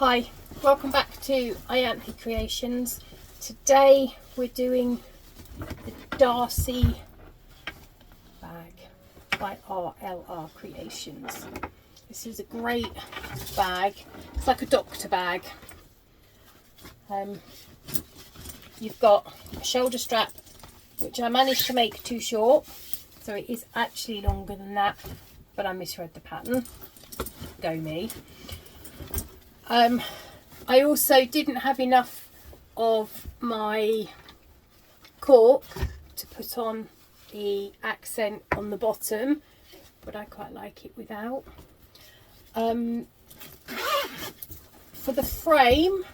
Hi, welcome back to unzipped Creations. Today we're doing the Darcy bag by RlR Creations. This is a great bag. It's like a doctor bag. You've got a shoulder strap, which I managed to make too short, so it is actually longer than that, but I misread the pattern. Go me. I also didn't have enough of my cork to put on the accent on the bottom, but I quite like it without. For the frame,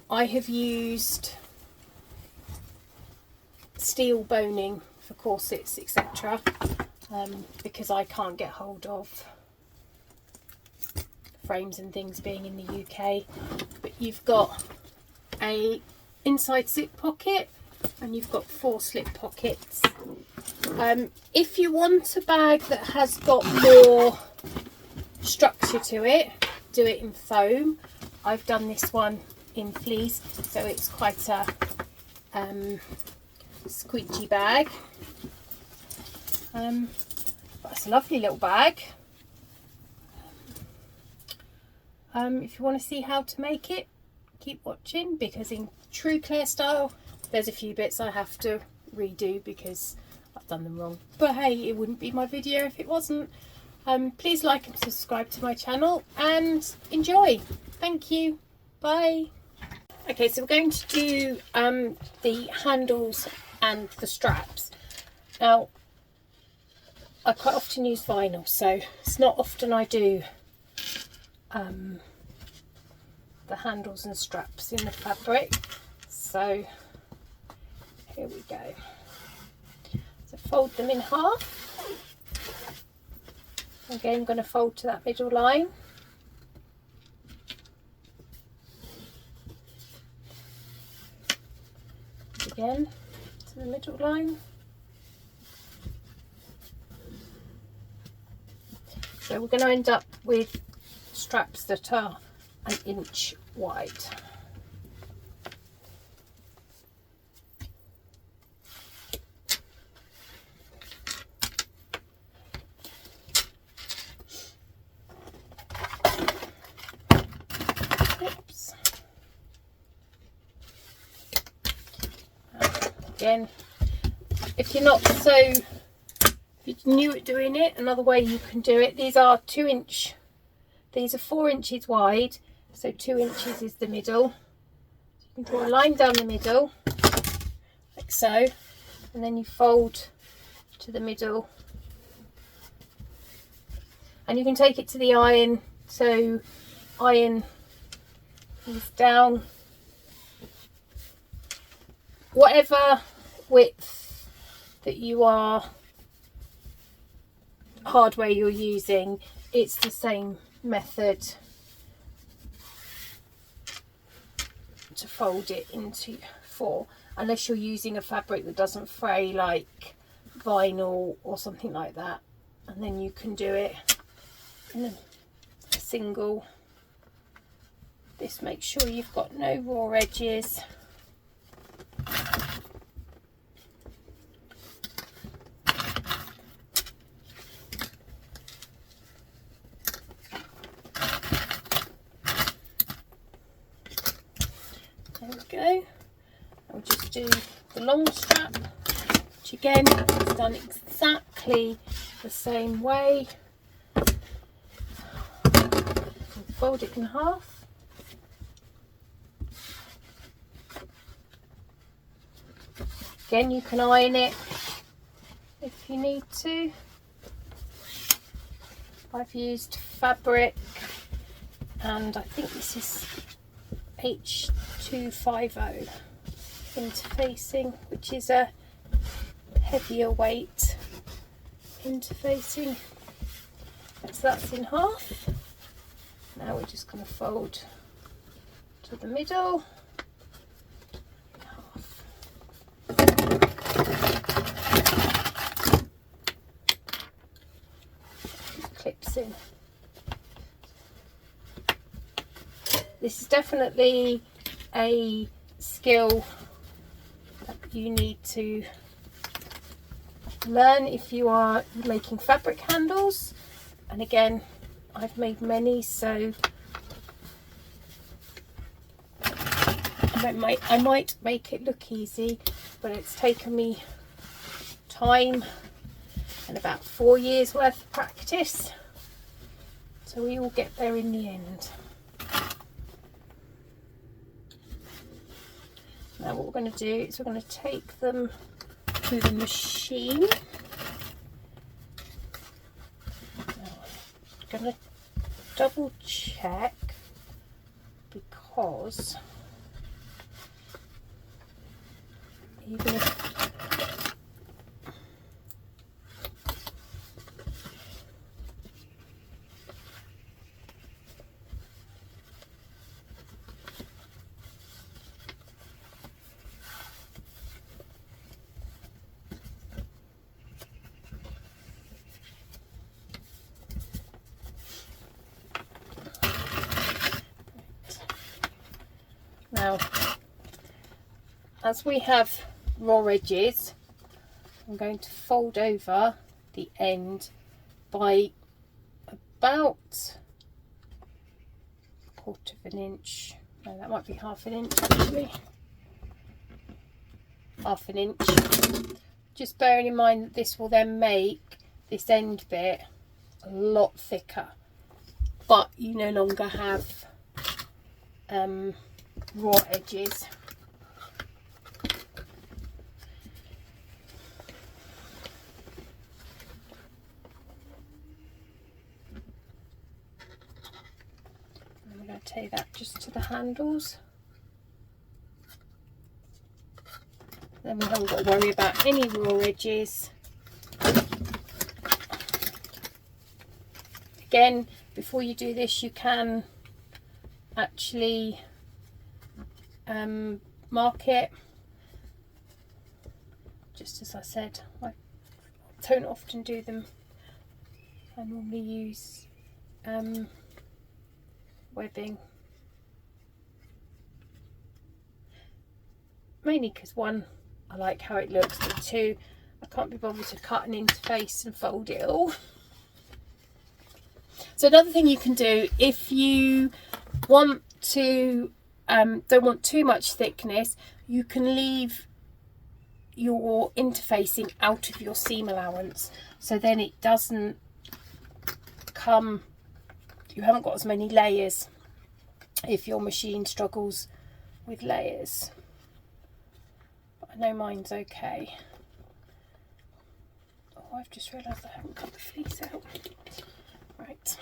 I have used steel boning for corsets, etc., because I can't get hold of frames and things being in the UK. But you've got a inside zip pocket and you've got 4 slip pockets. If you want a bag that has got more structure to it, do it in foam. I've done this one in fleece, so it's quite a squidgy bag, but it's a lovely little bag. If you want to see how to make it, keep watching, because in true Claire style there's a few bits I have to redo because I've done them wrong, but hey, it wouldn't be my video if it wasn't. Please like and subscribe to my channel and enjoy. Thank you. Bye. Okay, so we're going to do the handles and the straps. Now, I quite often use vinyl, so it's not often I do the handles and straps in the fabric. So here we go. So fold them in half. Again, I'm going to fold to that middle line. Again to the middle line. So we're going to end up with straps that are an inch wide. Oops. Again, if you're not so, if you're new at doing it, another way you can do it, these are 2 inch, these are 4 inches wide, so 2 inches is the middle. You can draw a line down the middle like so, and then you fold to the middle, and you can take it to the iron, so iron is down whatever width that you are, hardware you're using, it's the same method to fold it into 4, unless you're using a fabric that doesn't fray like vinyl or something like that, and then you can do it in a single. This makes sure you've got no raw edges. There we go. I'll just do the long strap, which again is done exactly the same way. Fold it in half. Again, you can iron it if you need to. I've used fabric, and I think this is H250 interfacing, which is a heavier weight interfacing. So that's in half. Now we're just going to fold to the middle. Clips in. this is definitely a skill that you need to learn if you are making fabric handles. And again, I've made many, so I might make it look easy, but it's taken me time and about 4 years worth of practice, so we will get there in the end. Now what we're going to do is we're going to take them to the machine. Now, I'm going to double check, because even if now, as we have raw edges, I'm going to fold over the end by about 1/4 of an inch. No, that might be 1/2 an inch actually. 1/2 an inch. Just bearing in mind that this will then make this end bit a lot thicker, but you no longer have raw edges. And we're going to take that just to the handles. Then we haven't got to worry about any raw edges. Again, before you do this, you can actually mark it. Just as I said, I don't often do them. I normally use webbing, mainly because one, I like how it looks, but two, I can't be bothered to cut an interface and fold it all. So another thing you can do, if you want to don't want too much thickness, you can leave your interfacing out of your seam allowance, so then it doesn't come, you haven't got as many layers if your machine struggles with layers. But I know mine's okay. Oh, I've just realised I haven't cut the fleece out. Right,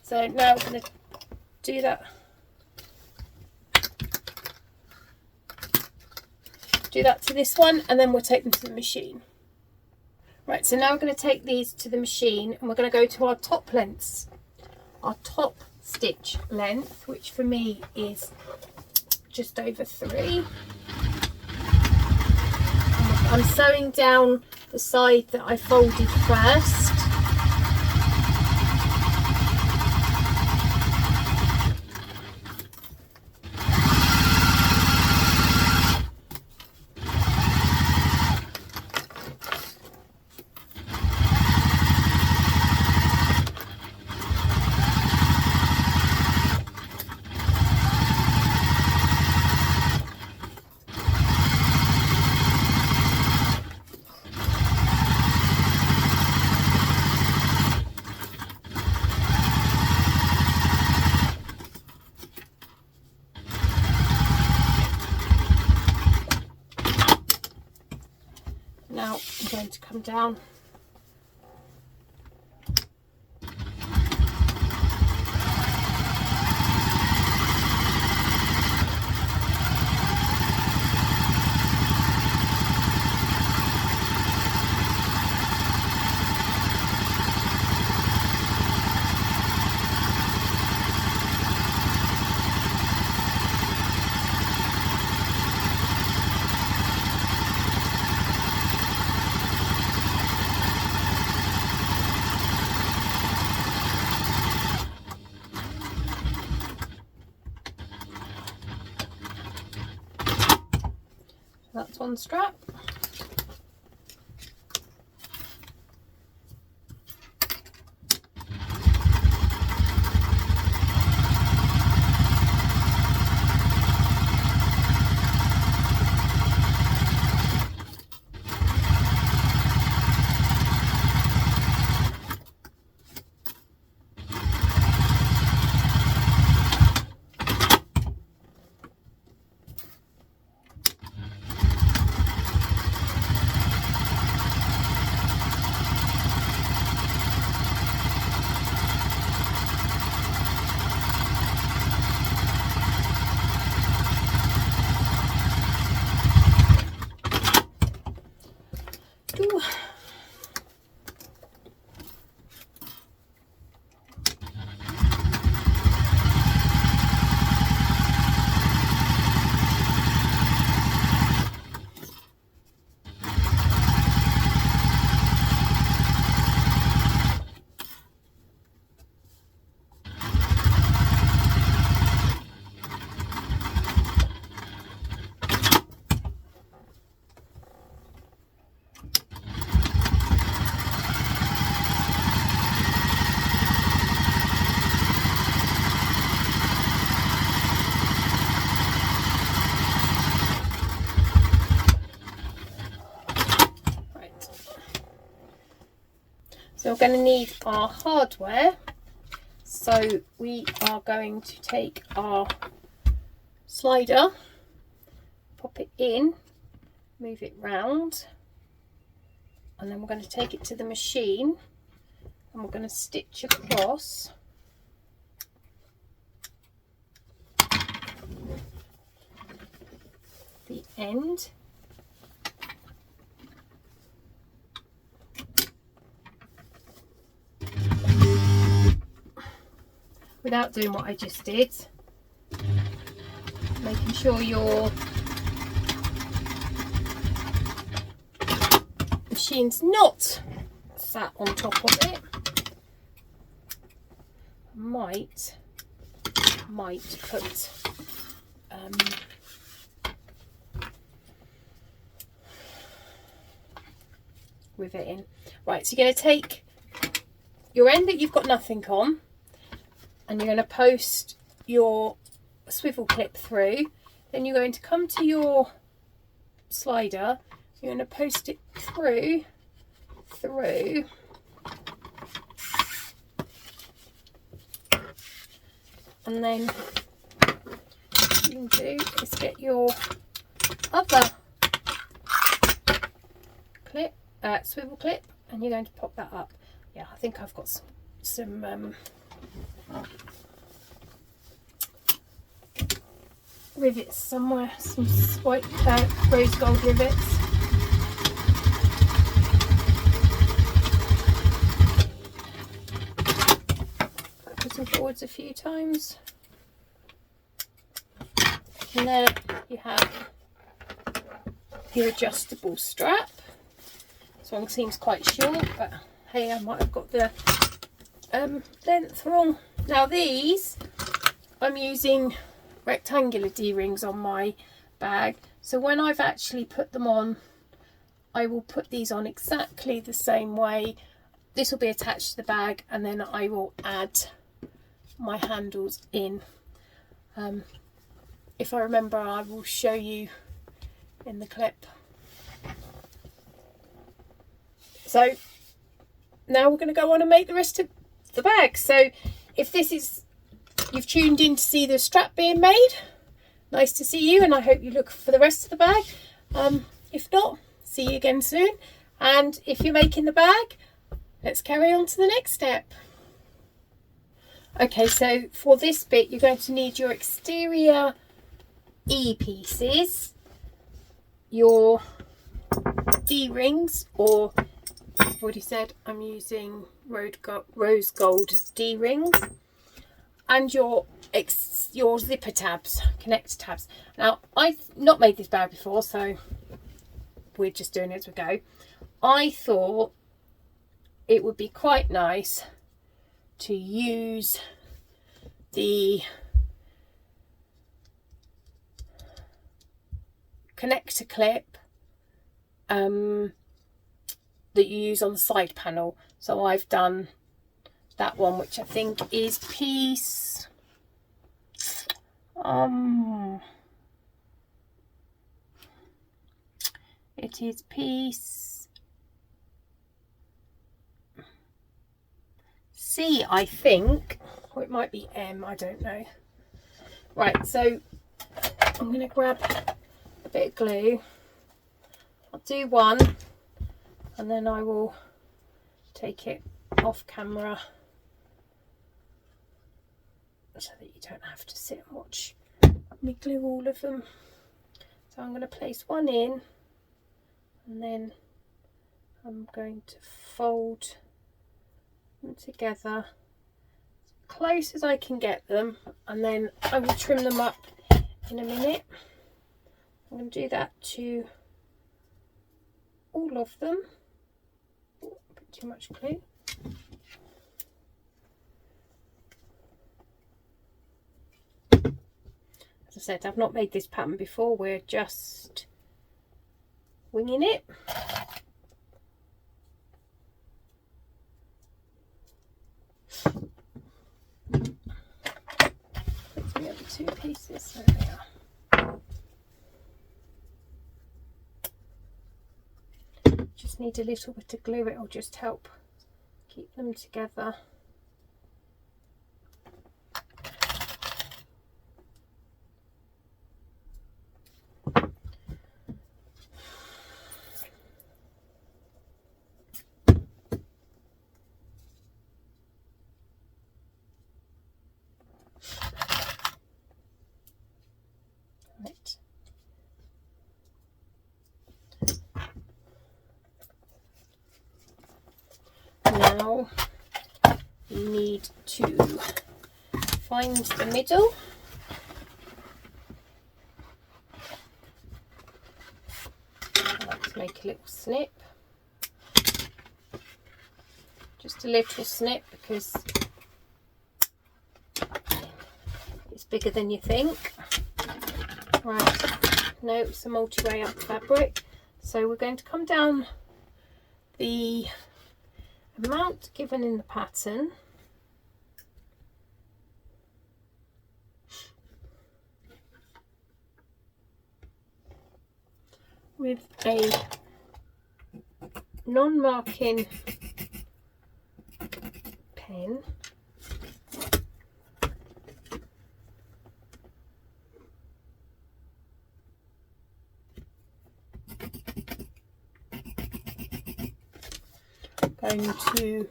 so now I'm going to do that. Do that to this one, and then we'll take them to the machine. Right, so now we're going to take these to the machine, and we're going to go to our top lengths, our top stitch length, which for me is just over 3. I'm sewing down the side that I folded first. Now I'm going to come down That's one strap. Ooh. So we're going to need our hardware. So we are going to take our slider, pop it in, move it round, and then we're going to take it to the machine and we're going to stitch across the end. Without doing what I just did, making sure your machine's not sat on top of it. Might put rivet in. Right, so you're going to take your end that you've got nothing on, and you're going to post your swivel clip through. Then you're going to come to your slider, you're going to post it through, and then what you can do is get your other clip, swivel clip, and you're going to pop that up. Yeah, I think I've got some rivets somewhere, some white rose gold rivets. Backwards and forwards a few times. And there you have your adjustable strap. This one seems quite short, but hey, I might have got the length wrong. Now these, I'm using rectangular D-rings on my bag, so when I've actually put them on, I will put these on exactly the same way. This will be attached to the bag, and then I will add my handles in. If I remember, I will show you in the clip. So now we're going to go on and make the rest of the bag. So if this is, you've tuned in to see the strap being made, nice to see you, and I hope you look for the rest of the bag. If not, see you again soon. And if you're making the bag, let's carry on to the next step. Okay, so for this bit you're going to need your exterior E-pieces, your D-rings, or I've already said I'm using rose gold D-rings, and your zipper tabs, connector tabs. Now, I've not made this bag before, so we're just doing it as we go. I thought it would be quite nice to use the connector clip that you use on the side panel. So I've done that one, which I think is piece it is piece C, I think, or it might be M, I don't know. Right, so I'm going to grab a bit of glue. I'll do one and then I will take it off camera so that you don't have to sit and watch me glue all of them. So I'm going to place one in and then I'm going to fold them together as close as I can get them, and then I will trim them up in a minute. I'm going to do that to all of them. Oh, a bit too much glue. As I said, I've not made this pattern before, we're just winging it. Let's the other two pieces, there they are. Just need a little bit of glue, it will just help keep them together. Right. Now you need to find the middle. I like to make a little snip, just a little snip, because it's bigger than you think. Right, no, it's a multi-way up fabric, so we're going to come down the amount given in the pattern, with a non-marking pen. Going to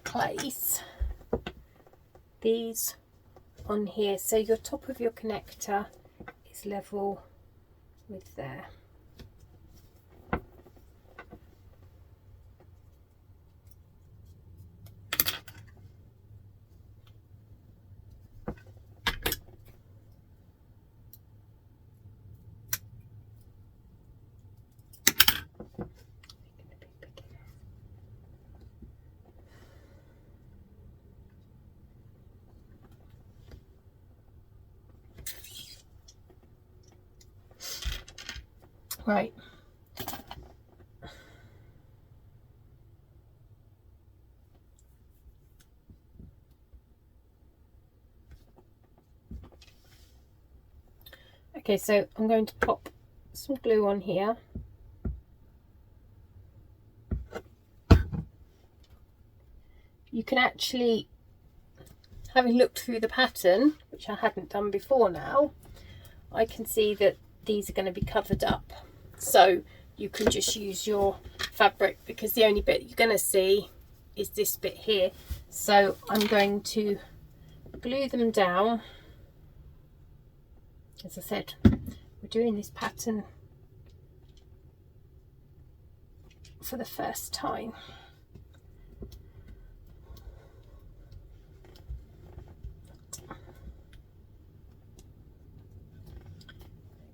place these on here so your top of your connector is level with there. Right. Okay, so I'm going to pop some glue on here. You can actually, having looked through the pattern, which I hadn't done before now, I can see that these are going to be covered up. So you can just use your fabric, because the only bit you're going to see is this bit here. So I'm going to glue them down. As I said, we're doing this pattern for the first time.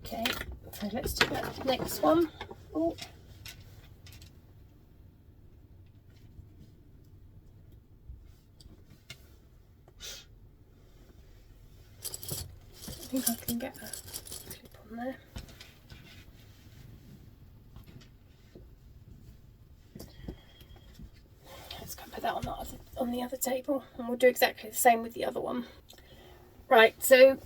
Okay, so let's do that next one. Oh. I think I can get on there. Let's go put that on the other table, and we'll do exactly the same with the other one. Right, so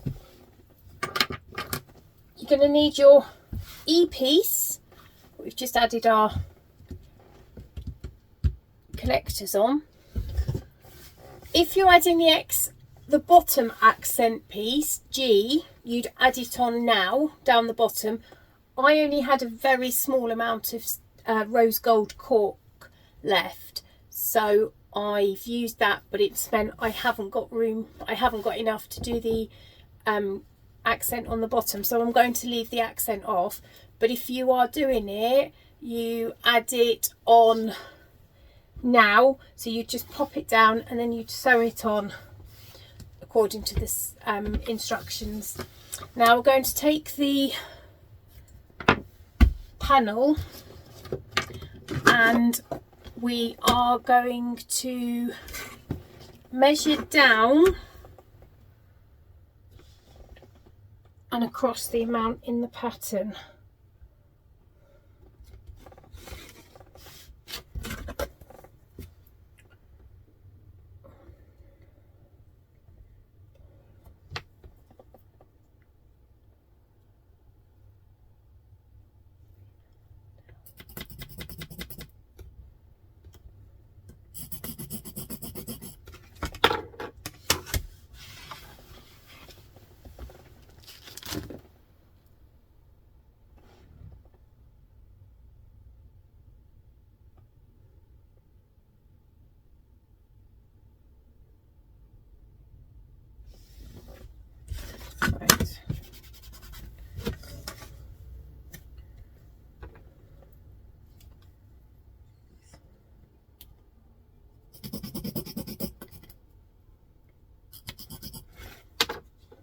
you're going to need your E-piece. We've just added our connectors on. If you're adding the bottom accent piece, G, you'd add it on now, down the bottom. I only had a very small amount of rose gold cork left, so I've used that, but it's meant I haven't got room, I haven't got enough to do the accent on the bottom, so I'm going to leave the accent off. But if you are doing it, you add it on now, so you just pop it down and then you sew it on according to this instructions. Now we're going to take the panel and we are going to measure down and across the amount in the pattern. Right.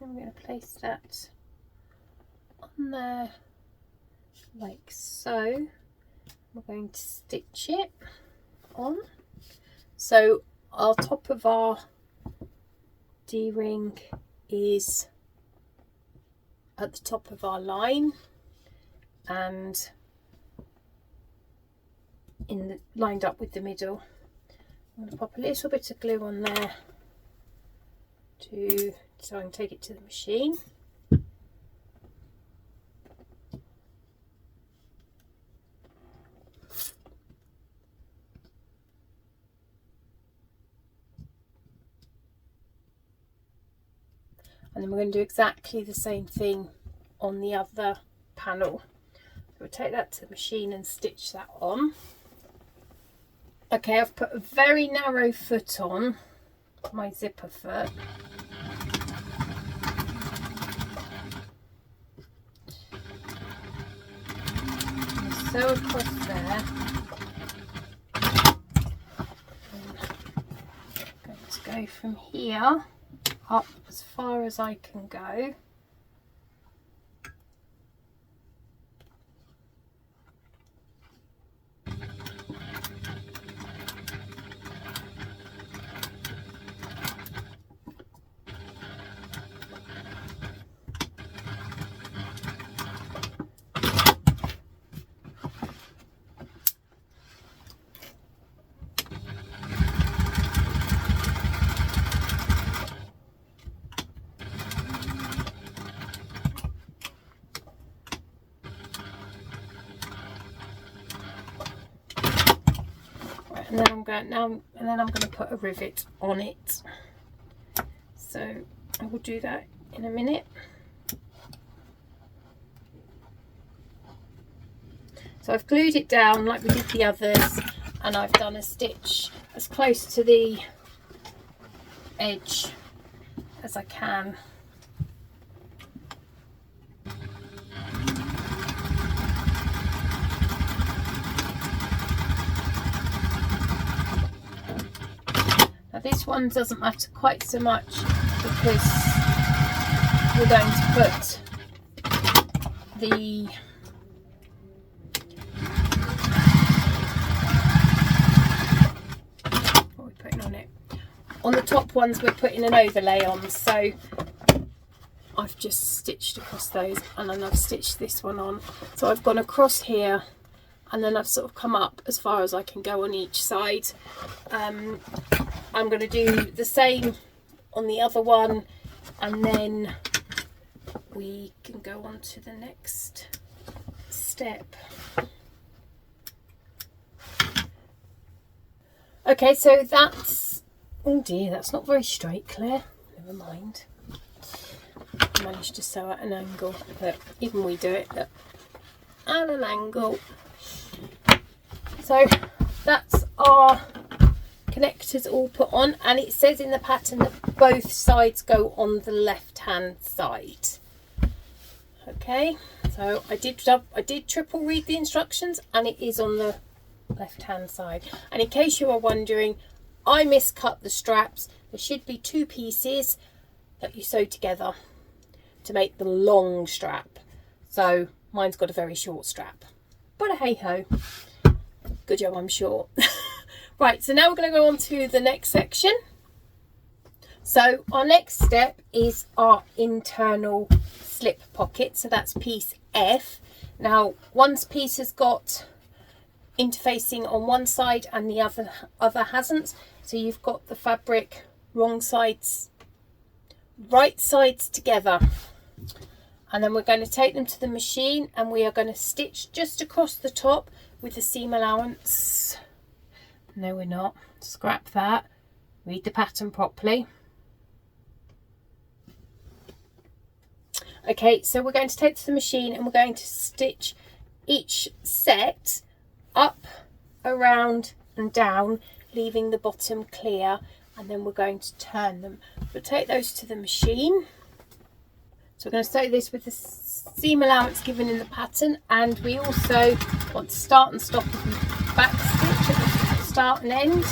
I'm going to place that on there like so. We're going to stitch it on. So our top of our D-ring is at the top of our line and lined up with the middle. I'm going to pop a little bit of glue on there so I can take it to the machine. And then we're going to do exactly the same thing on the other panel. We'll take that to the machine and stitch that on. Okay, I've put a very narrow foot on, my zipper foot. Sew across there. I'm going to go from here up as far as I can go. And then I'm going to put a rivet on it. So I will do that in a minute. So I've glued it down like we did the others, and I've done a stitch as close to the edge as I can. Now this one doesn't matter quite so much because we're going to put the what are we putting on it? On the top ones we're putting an overlay on, so I've just stitched across those, and then I've stitched this one on. So I've gone across here, and then I've sort of come up as far as I can go on each side. I'm going to do the same on the other one, and then we can go on to the next step. Okay, so that's, oh dear, that's not very straight, Claire. Never mind. I managed to sew at an angle, but even we do it at an angle. So that's our connectors all put on, and it says in the pattern that both sides go on the left hand side. Okay, so I did triple read the instructions, and it is on the left hand side. And in case you are wondering, I miscut the straps. There should be 2 pieces that you sew together to make the long strap. So mine's got a very short strap, but hey ho, good job I'm short. Right, so now we're going to go on to the next section. So our next step is our internal slip pocket. So that's piece F. Now one piece has got interfacing on one side and the other hasn't. So you've got the fabric right sides together. And then we're going to take them to the machine, and we are going to stitch just across the top with the seam allowance. No, we're not. Scrap that. Read the pattern properly. Okay, so we're going to take it to the machine, and we're going to stitch each set up, around and down, leaving the bottom clear, and then we're going to turn them. We'll take those to the machine. So we're going to sew this with the seam allowance given in the pattern, and we also want to start and stop with the back stitch at the start and end.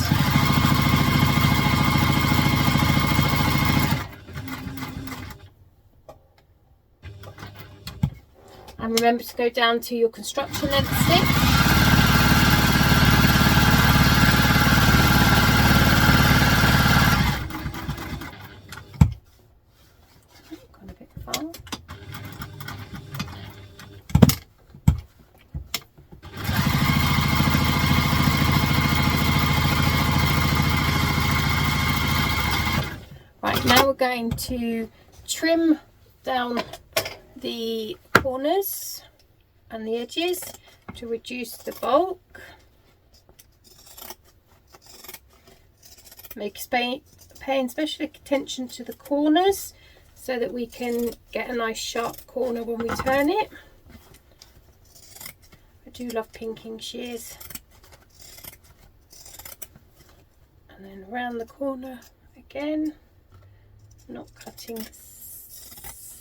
And remember to go down to your construction length stitch. Now we're going to trim down the corners and the edges to reduce the bulk. Paying special attention to the corners so that we can get a nice sharp corner when we turn it. I do love pinking shears. And then around the corner again. Not cutting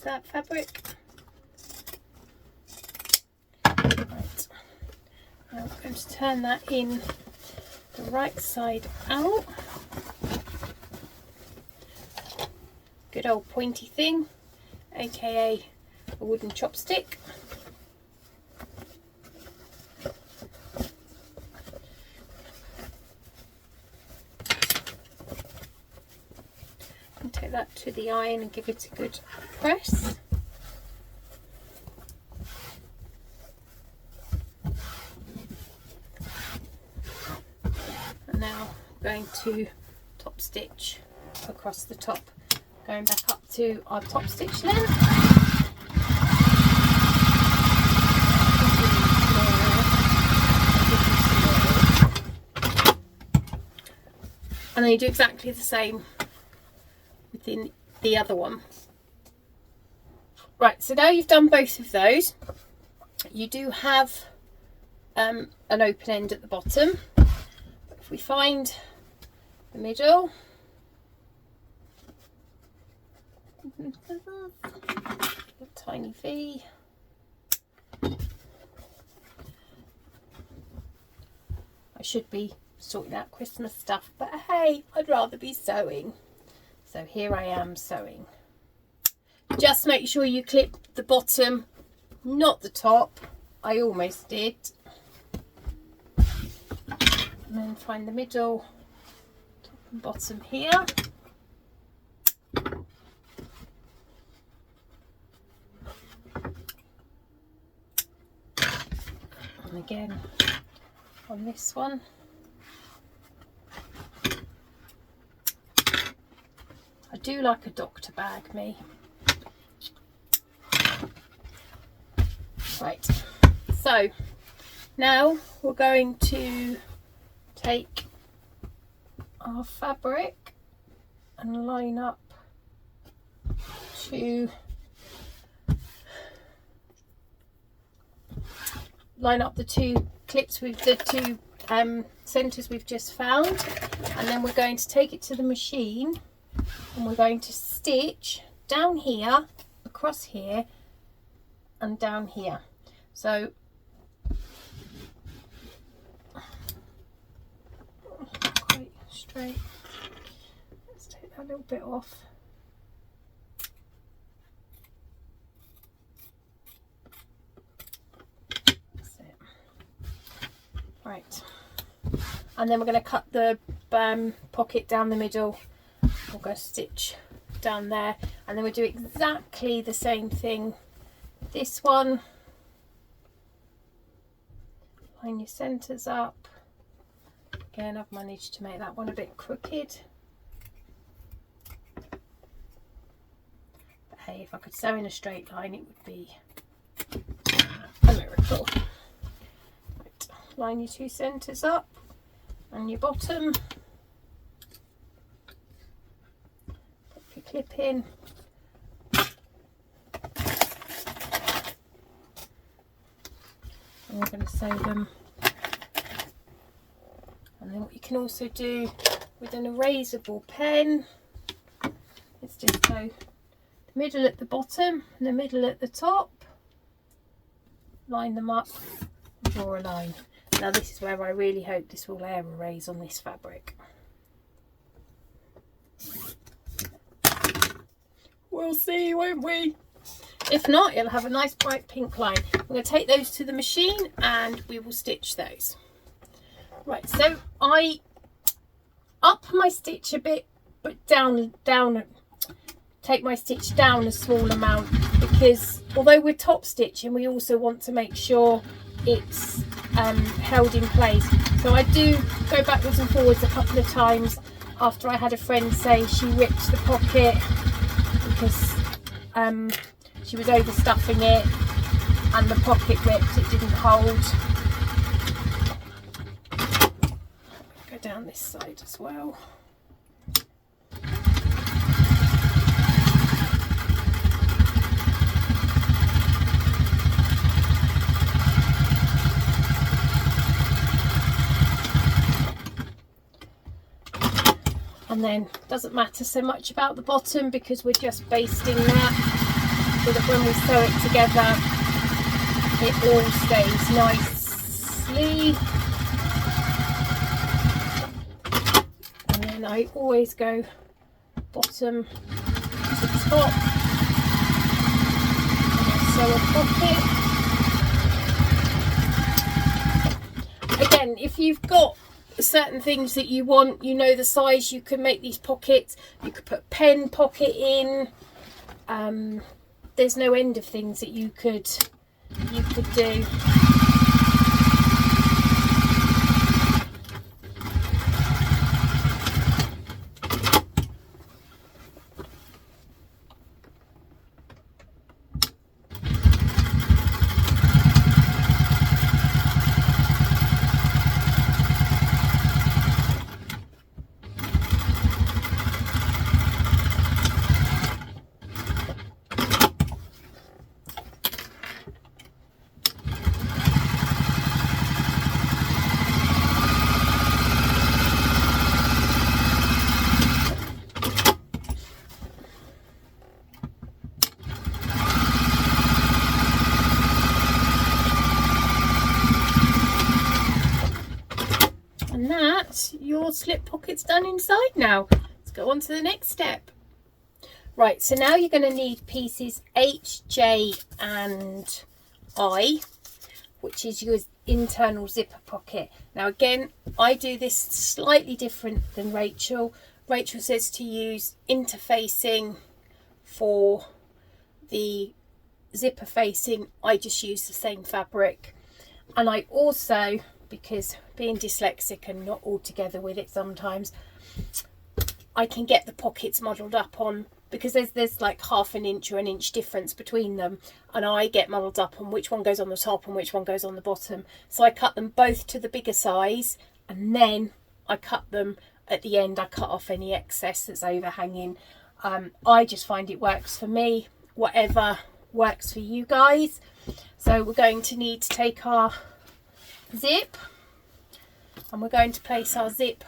that fabric. Right. Now we're going to turn that in the right side out. Good old pointy thing, aka a wooden chopstick. Take that to the iron and give it a good press. And now I'm going to top stitch across the top, going back up to our top stitch length. And then you do exactly the same within the other one. Right, so now you've done both of those, you do have an open end at the bottom. But if we find the middle, a tiny V, I should be sorting out Christmas stuff, but hey, I'd rather be sewing. So here I am sewing. Just make sure you clip the bottom, not the top. I almost did. And then find the middle, top and bottom here. And again on this one. I do like a doctor bag, me. Right, so now we're going to take our fabric and line up the two clips with the two centers we've just found, and then we're going to take it to the machine and we're going to stitch down here, across here, and down here. So quite straight. Let's take that little bit off. That's it. Right, and then we're going to cut the pocket down the middle. We're going to stitch down there, and then we'll do exactly the same thing. This one, line your centers up. Again, I've managed to make that one a bit crooked. But hey, if I could sew in a straight line, it would be a miracle. Right, line your two centers up and your bottom. Put your clip in. And we're going to sew them. And then what you can also do with an erasable pen is just go the middle at the bottom and the middle at the top, line them up, and draw a line. Now this is where I really hope this will air erase on this fabric. We'll see, won't we? If not, it'll have a nice bright pink line. I'm going to take those to the machine and we will stitch those. Right, so I up my stitch a bit, but down, take my stitch down a small amount, because although we're top stitching, we also want to make sure it's held in place. So I do go backwards and forwards a couple of times after I had a friend say she ripped the pocket because she was overstuffing it and the pocket ripped, it didn't hold. Go down this side as well. And then doesn't matter so much about the bottom because we're just basting that so that when we sew it together it all stays nicely. And then I always go bottom to top and sew a pocket. Again, if you've got certain things that you want, you know the size, you can make these pockets. You could put a pen pocket in. There's no end of things that you could do. And that's your slip pockets done inside now. Let's go on to the next step. Right, so now you're going to need pieces H, J and I, which is your internal zipper pocket. Now again, I do this slightly different than Rachel. Rachel says to use interfacing for the zipper facing. I just use the same fabric. And I also, because being dyslexic and not all together with it sometimes, I can get the pockets muddled up on, because there's like half an inch or an inch difference between them, and I get muddled up on which one goes on the top and which one goes on the bottom. So I cut them both to the bigger size, and then I cut them at the end. I cut off any excess that's overhanging. I just find it works for me, whatever works for you guys. So we're going to need to take our zip, and we're going to place our zip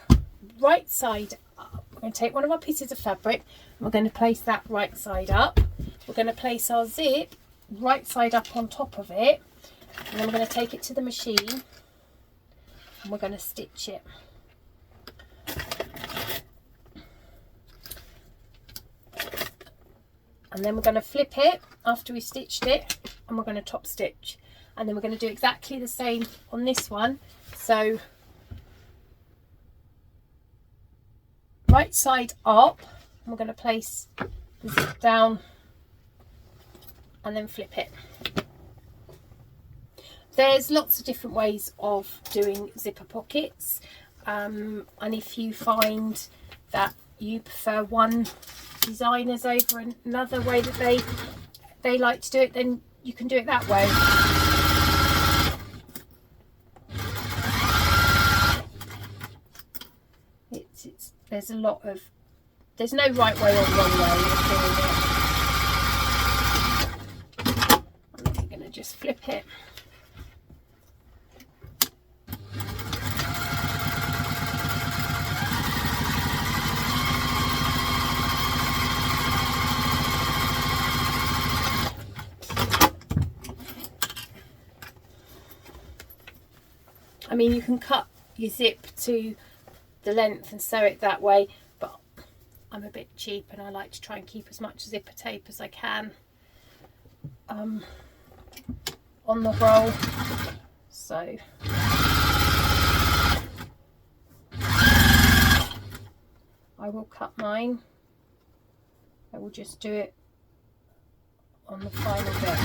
right side up. We're going to take one of our pieces of fabric, and we're going to place that right side up. We're going to place our zip right side up on top of it, and then we're going to take it to the machine, and we're going to stitch it. And then we're going to flip it after we stitched it, and we're going to top stitch, and then we're going to do exactly the same on this one. So right side up, and we're going to place the zip down and then flip it. There's lots of different ways of doing zipper pockets, and if you find that you prefer one designers over another way that they like to do it, then you can do it that way. There's a lot of, there's no right way or wrong way of doing it. And then we're going to just flip it. I mean, you can cut your zip to the length and sew it that way, but I'm a bit cheap and I like to try and keep as much zipper tape as I can on the roll. So I will cut mine. I will just do it on the final bit.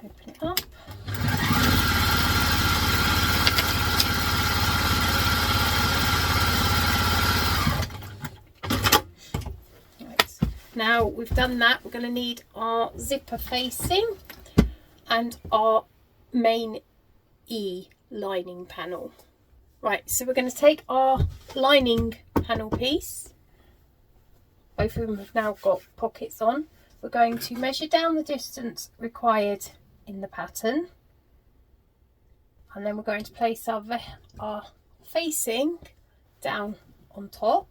Open it up. Right. Now we've done that, we're going to need our zipper facing and our main E lining panel. Right, so we're going to take our lining panel piece. Both of them have now got pockets on. We're going to measure down the distance required in the pattern, and then we're going to place our facing down on top,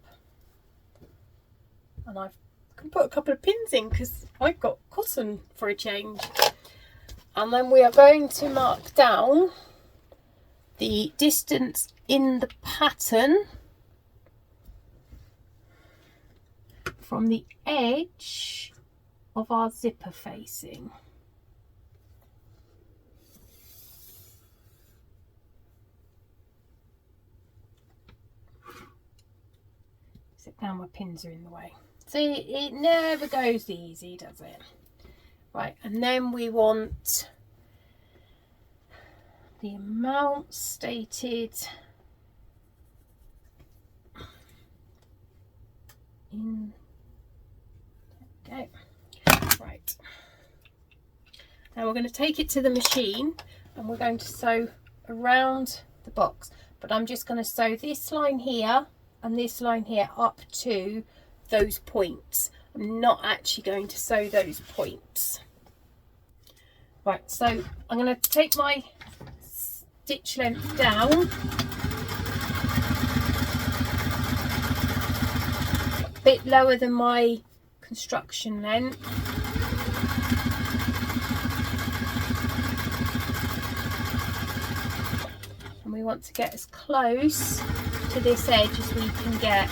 and I can put a couple of pins in because I've got cotton for a change. And then we are going to mark down the distance in the pattern from the edge of our zipper facing. Sit down, my pins are in the way. See, it never goes easy, does it? Right, and then we want the amount stated in, there we go. Right, now we're going to take it to the machine and we're going to sew around the box, but I'm just going to sew this line here and this line here up to those points. I'm not actually going to sew those points. Right, so I'm going to take my stitch length down a bit lower than my construction length. And we want to get as close to this edge as we can get.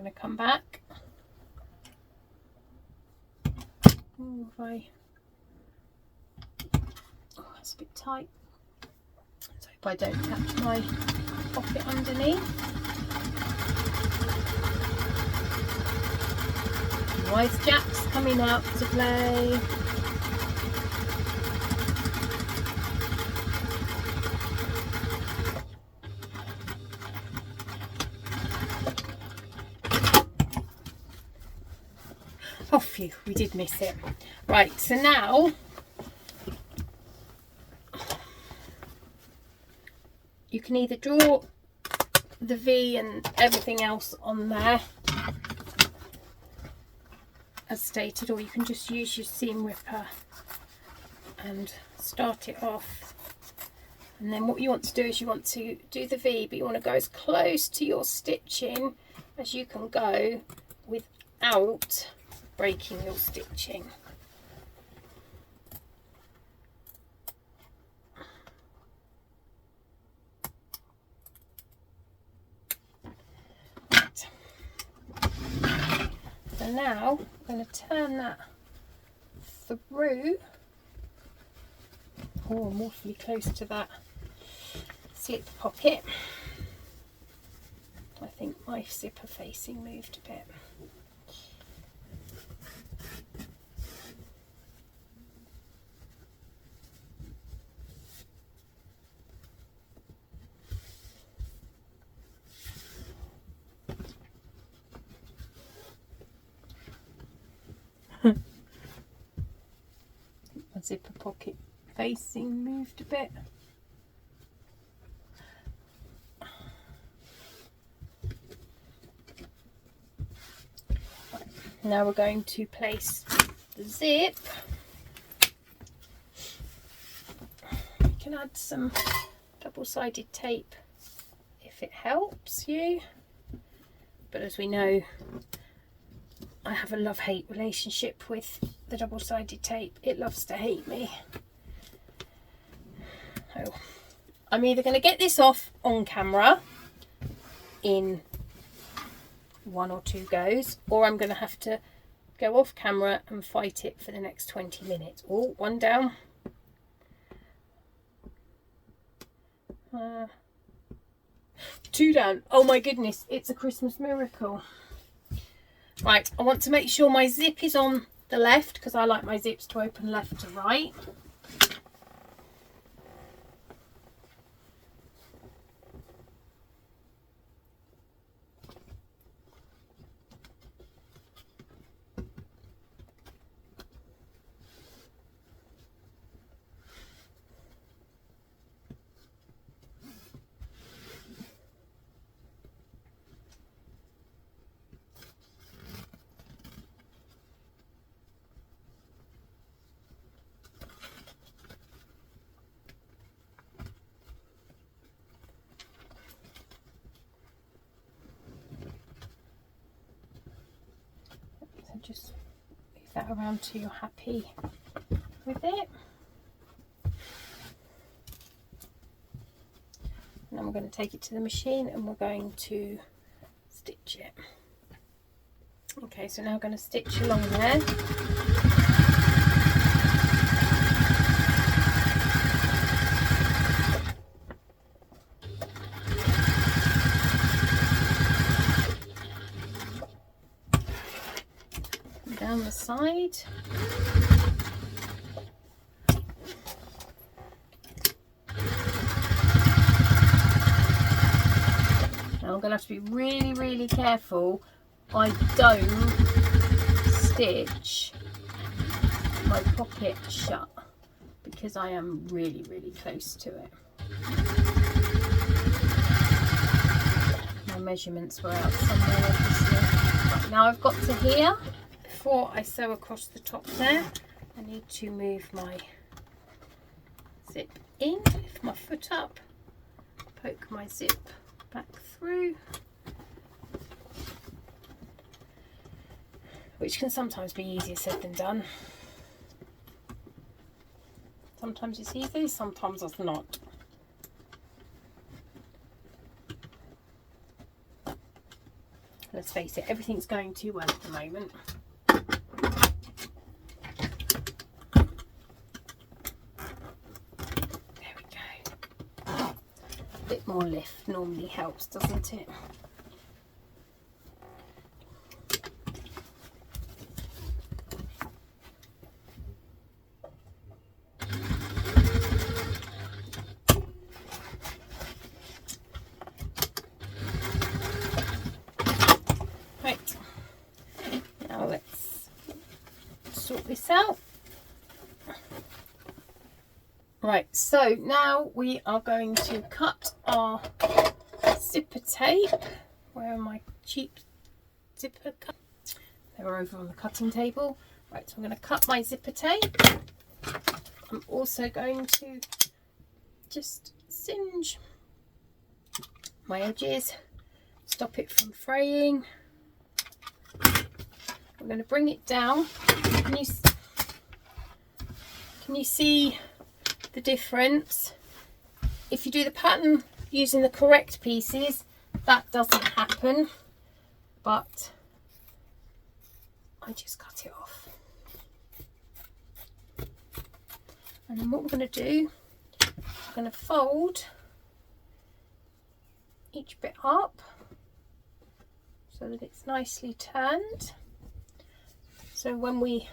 going to come back. Oh, that's a bit tight. So if I don't catch my pocket underneath. Wise Jack's coming out to play. Oh phew, we did miss it. Right, so now you can either draw the V and everything else on there as stated, or you can just use your seam ripper and start it off. And then what you want to do is you want to do the V, but you want to go as close to your stitching as you can go without breaking your stitching. Right. So now I'm going to turn that through. Oh, I'm awfully close to that slip pocket. I think my zipper facing moved a bit. My zipper pocket facing moved a bit. Right, now we're going to place the zip. You can add some double-sided tape if it helps you, but as we know, I have a love-hate relationship with the double-sided tape. It loves to hate me. So I'm either going to get this off on camera in 1 or 2 goes, or I'm going to have to go off camera and fight it for the next 20 minutes. Oh, one down. 2 down. Oh my goodness, it's a Christmas miracle. Right, I want to make sure my zip is on the left because I like my zips to open left to right. Just move that around till you're happy with it. And then we're going to take it to the machine and we're going to stitch it. Okay, so now I'm going to stitch along there. Down the side. Now I'm going to have to be really, really careful I don't stitch my pocket shut because I am really, really close to it. My measurements were out somewhere obviously. Right, now I've got to here. Before I sew across the top there, I need to move my zip in, lift my foot up, poke my zip back through, which can sometimes be easier said than done. Sometimes it's easy, sometimes it's not. Let's face it, everything's going too well at the moment. There we go. A bit more lift normally helps, doesn't it? This out. Right, so now we are going to cut our zipper tape. Where are my cheap zipper cut? They're over on the cutting table. Right, so I'm going to cut my zipper tape. I'm also going to just singe my edges, stop it from fraying. I'm going to bring it down. Can you see the difference? If you do the pattern using the correct pieces, that doesn't happen, but I just cut it off. And then what we're going to do, I'm going to fold each bit up so that it's nicely turned. So when we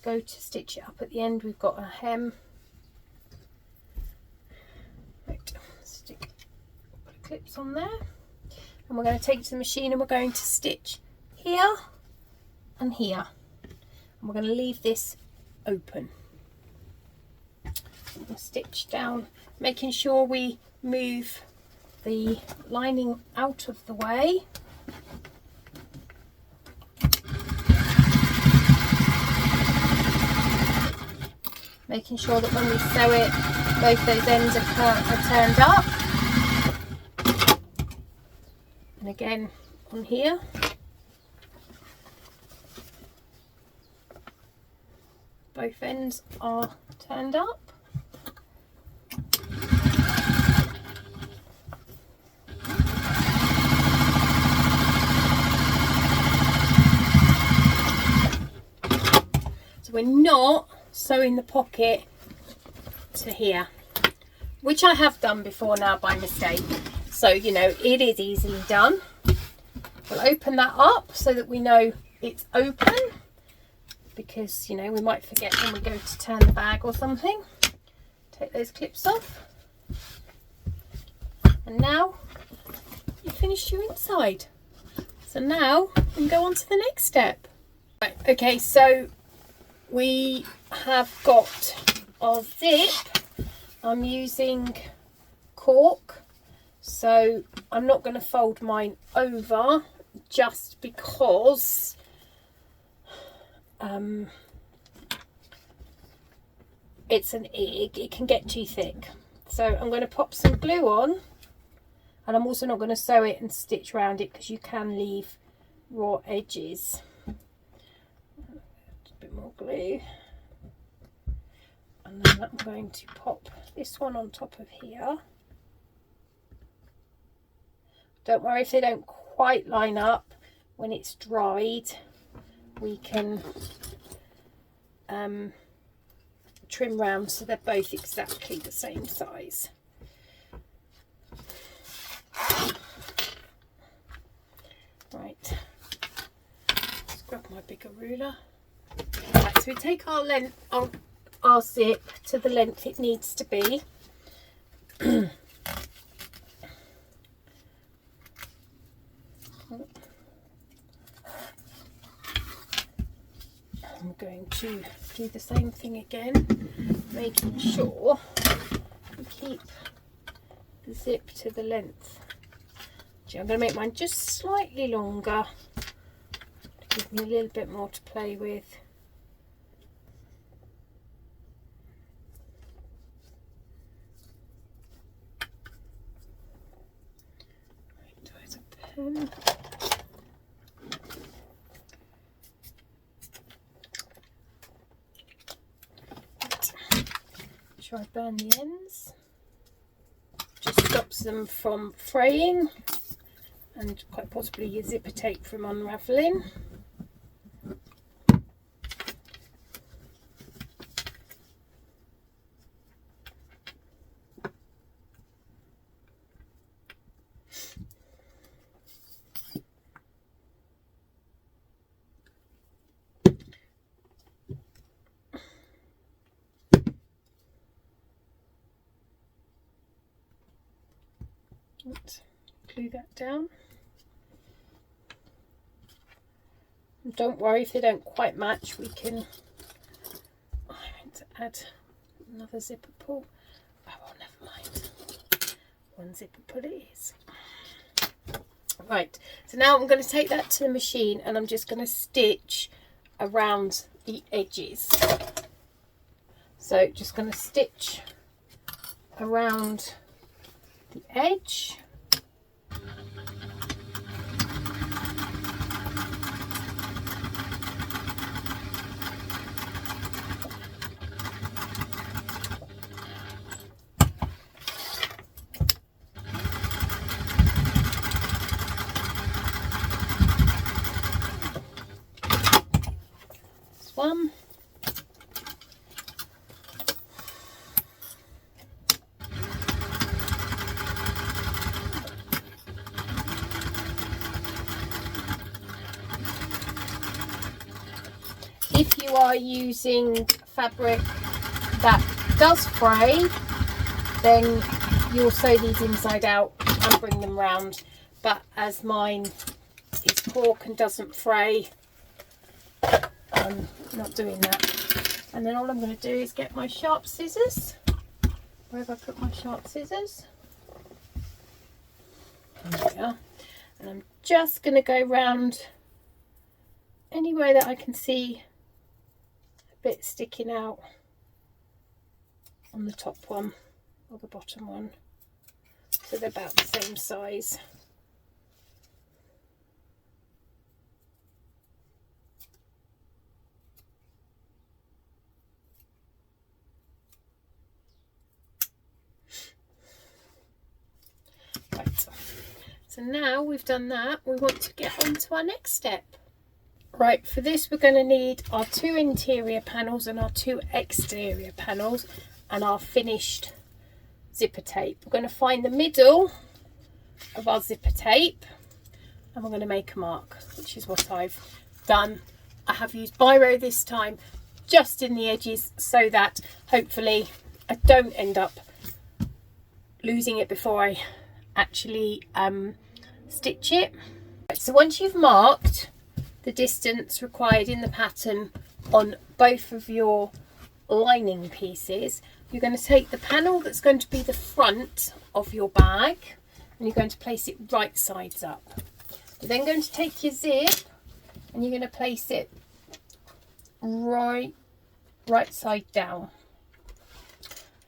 go to stitch it up at the end, we've got a hem. Right, stick clips on there, and we're going to take it to the machine and we're going to stitch here and here, and we're going to leave this open. I'm going to stitch down, making sure we move the lining out of the way. Making sure that when we sew it, both those ends are turned up. And again on here. Both ends are turned up. So we're not sewing the pocket to here, which I have done before now by mistake, so you know it is easily done. We'll open that up so that we know it's open, because you know we might forget when we go to turn the bag or something. Take those clips off, and now you've finished your inside. So now we can go on to the next step. Right, okay, so we have got our zip. I'm using cork, so I'm not going to fold mine over just because it can get too thick. So I'm going to pop some glue on, and I'm also not going to sew it and stitch around it because you can leave raw edges. A bit more glue, and then I'm going to pop this one on top of here. Don't worry if they don't quite line up. When it's dried, we can trim round so they're both exactly the same size. Right, let's grab my bigger ruler. Right, so we take our length, our zip to the length it needs to be. I'm going to do the same thing again, making sure we keep the zip to the length. I'm going to make mine just slightly longer to give me a little bit more to play with. Right, where's a pen? Make sure I burn the ends. Just stops them from fraying. and quite possibly your zipper tape from unravelling. Let's glue that down. And don't worry if they don't quite match, we can, I meant to add another zipper pull. Oh well, never mind. One zipper pull it is. Right, so now I'm going to take that to the machine and I'm just going to stitch around the edges. So just going to stitch around the edge. This one. If you are using fabric that does fray, then you'll sew these inside out and bring them round. But as mine is cork and doesn't fray, I'm not doing that. And then all I'm going to do is get my sharp scissors. Where have I put my sharp scissors? There we are. And I'm just going to go round anywhere that I can see bit sticking out on the top one or the bottom one, so they're about the same size. Right, so now we've done that, we want to get on to our next step. Right, for this we're going to need our 2 interior panels and our 2 exterior panels and our finished zipper tape. We're going to find the middle of our zipper tape and we're going to make a mark, which is what I've done. I have used biro this time just in the edges so that hopefully I don't end up losing it before I actually stitch it. So once you've marked the distance required in the pattern on both of your lining pieces, you're going to take the panel that's going to be the front of your bag and you're going to place it right sides up. You're then going to take your zip and you're going to place it right side down.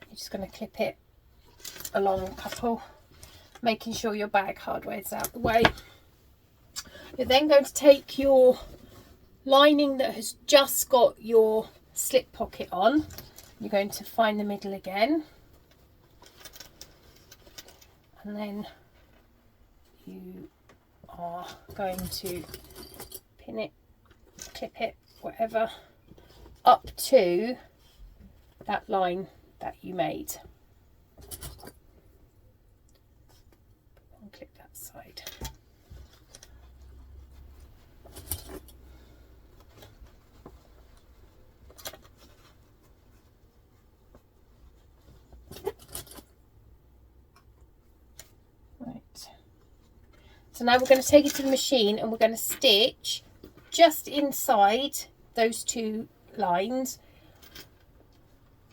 You're just going to clip it along a couple, making sure your bag hardware's out the way. You're then going to take your lining that has just got your slip pocket on. You're going to find the middle again. And then you are going to pin it, clip it, whatever, up to that line that you made. And clip that side. So now we're going to take it to the machine and we're going to stitch just inside those 2 lines,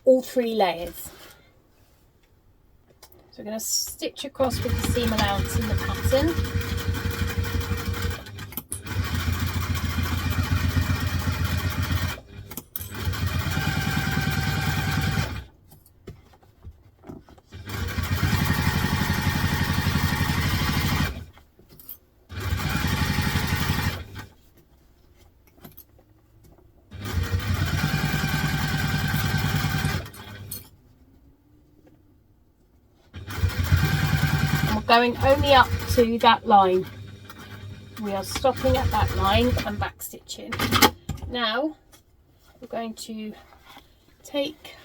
all 3 layers. So we're going to stitch across with the seam allowance in the pattern. Going only up to that line. We are stopping at that line and back stitching. Now we're going to take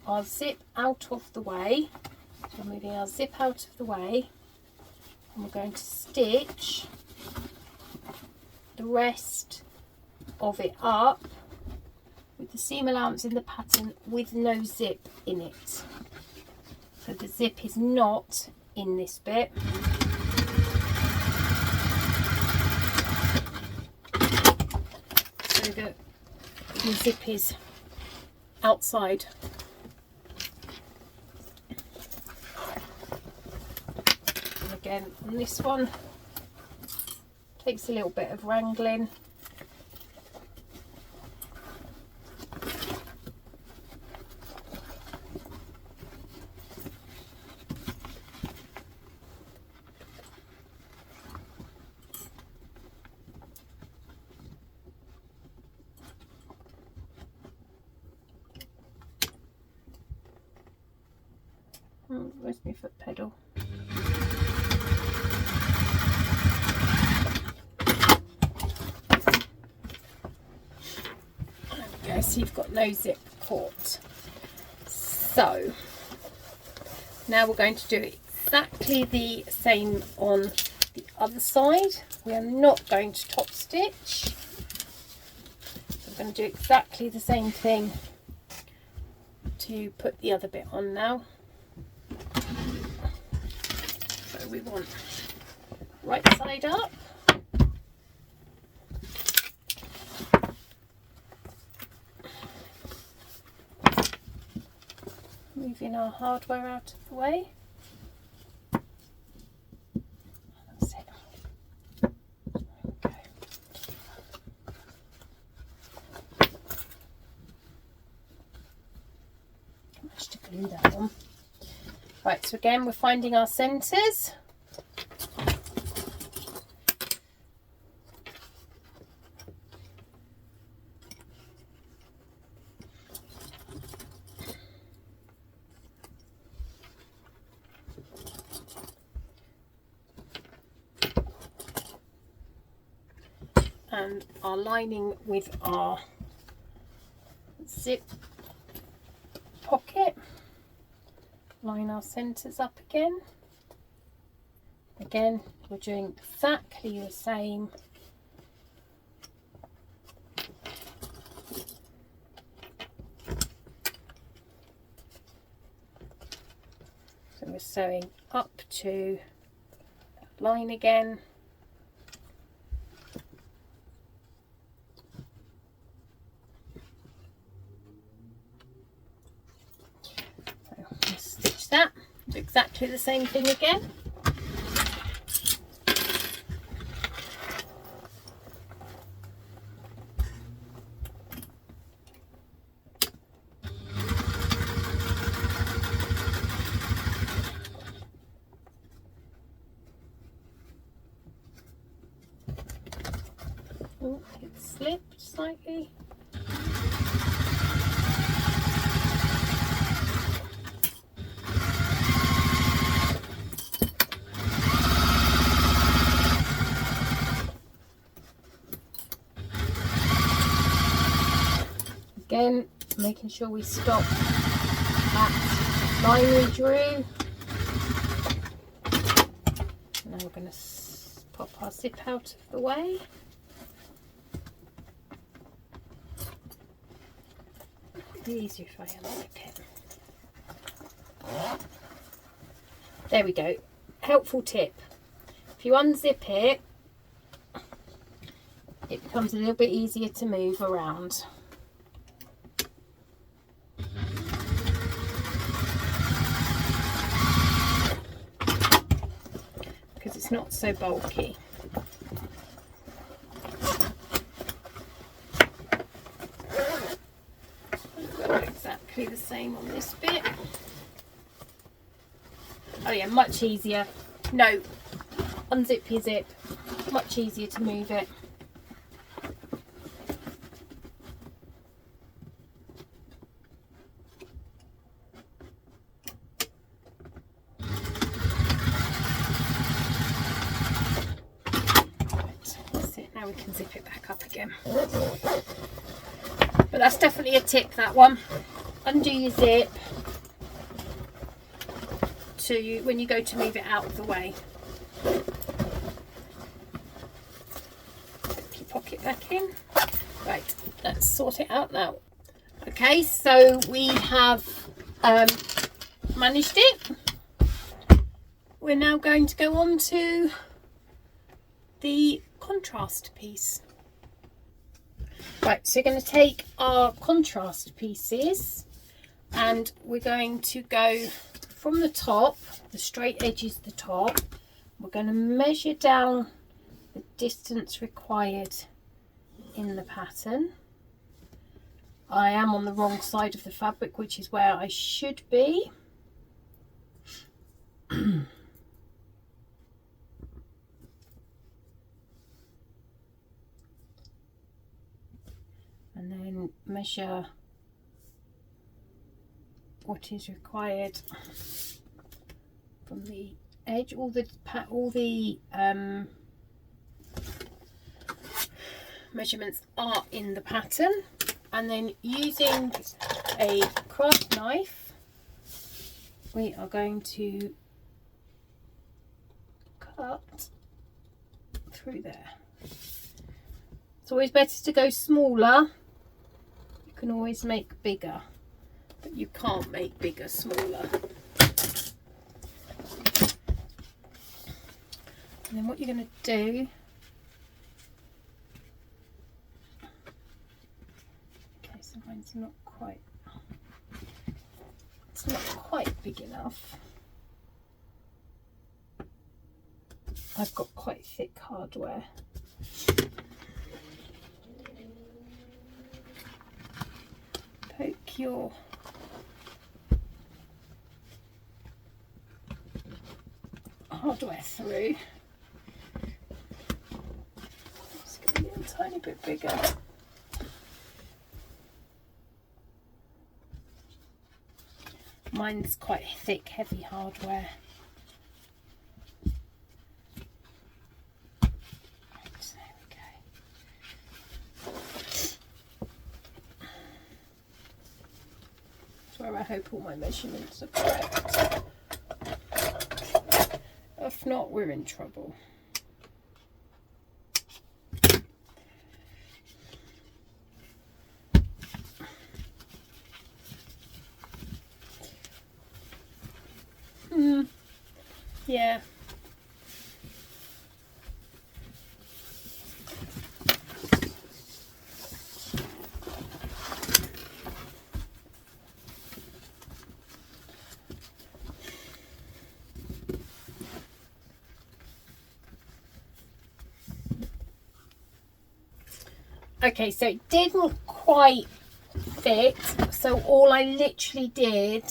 our zip out of the way. So we're moving our zip out of the way, and we're going to stitch the rest of it up with the seam allowance in the pattern with no zip in it. So the zip is not in this bit. So that the zip is outside. And again, on this one, takes a little bit of wrangling. Where's my foot pedal? There we go, so you've got no zip caught. So now we're going to do exactly the same on the other side. We are not going to top stitch. I'm going to do exactly the same thing to put the other bit on now. So we want right side up, moving our hardware out of the way. That's it. Okay. Managed to glue that one. Right, so again we're finding our centres. And our lining with our zip pocket. Line our centres up again. Again, we're doing exactly the same. So we're sewing up to that line again. That, do exactly the same thing again. Oh, it slipped slightly. Again, making sure we stop that line we drew. Now we're going to pop our zip out of the way. The easiest way, I like it. There we go. Helpful tip. If you unzip it, it becomes a little bit easier to move around. Because it's not so bulky. Exactly the same on this bit. Oh yeah, much easier. No, unzip your zip. Much easier to move it. we can zip it back up again. But that's definitely a tip, that one. Undo your zip to when you go to move it out of the way. Put your pocket back in. Right, let's sort it out now. Okay, so we have managed it. We're now going to go on to the contrast piece. Right, so we're going to take our contrast pieces and we're going to go from the top, the straight edge is the top. We're going to measure down the distance required in the pattern. I am on the wrong side of the fabric, which is where I should be. And then measure what is required from the edge. All the measurements are in the pattern, and then using a craft knife we are going to cut through there. It's always better to go smaller. You can always make bigger, but you can't make bigger smaller. And then what you're going to do, okay, so mine's not quite, it's not quite big enough. I've got quite thick hardware. Poke your hardware through. It's going to be a tiny bit bigger. Mine's quite thick, heavy hardware. Where I hope all my measurements are correct. If not, we're in trouble. Yeah. Okay, so it didn't quite fit, so all I literally did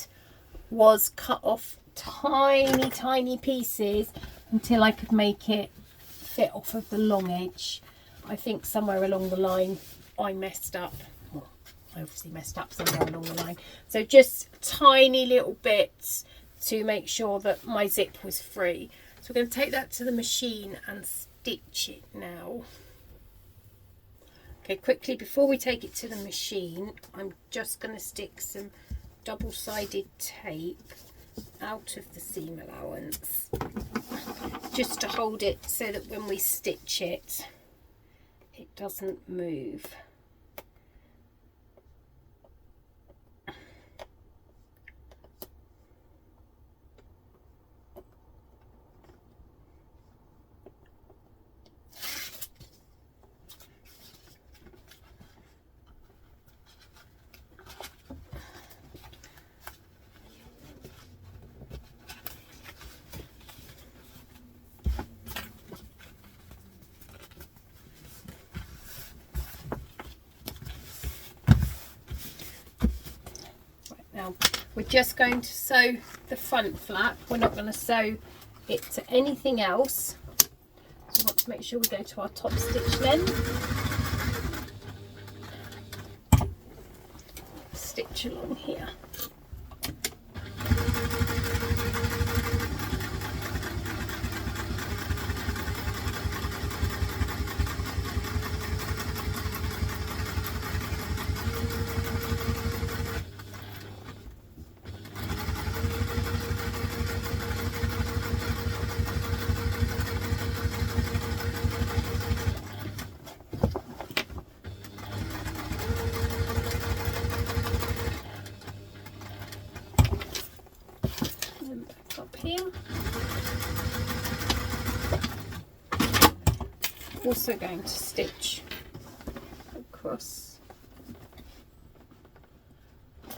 was cut off tiny pieces until I could make it fit off of the long edge. I think somewhere along the line I messed up. Well, I obviously messed up somewhere along the line. So just tiny little bits to make sure that my zip was free. So we're going to take that to the machine and stitch it now. Okay, quickly before we take it to the machine, I'm just going to stick some double-sided tape out of the seam allowance just to hold it so that when we stitch it, it doesn't move. Now we're just going to sew the front flap. We're not going to sew it to anything else. So we want to make sure we go to our top stitch length. Stitch along here. here. Also going to stitch across. I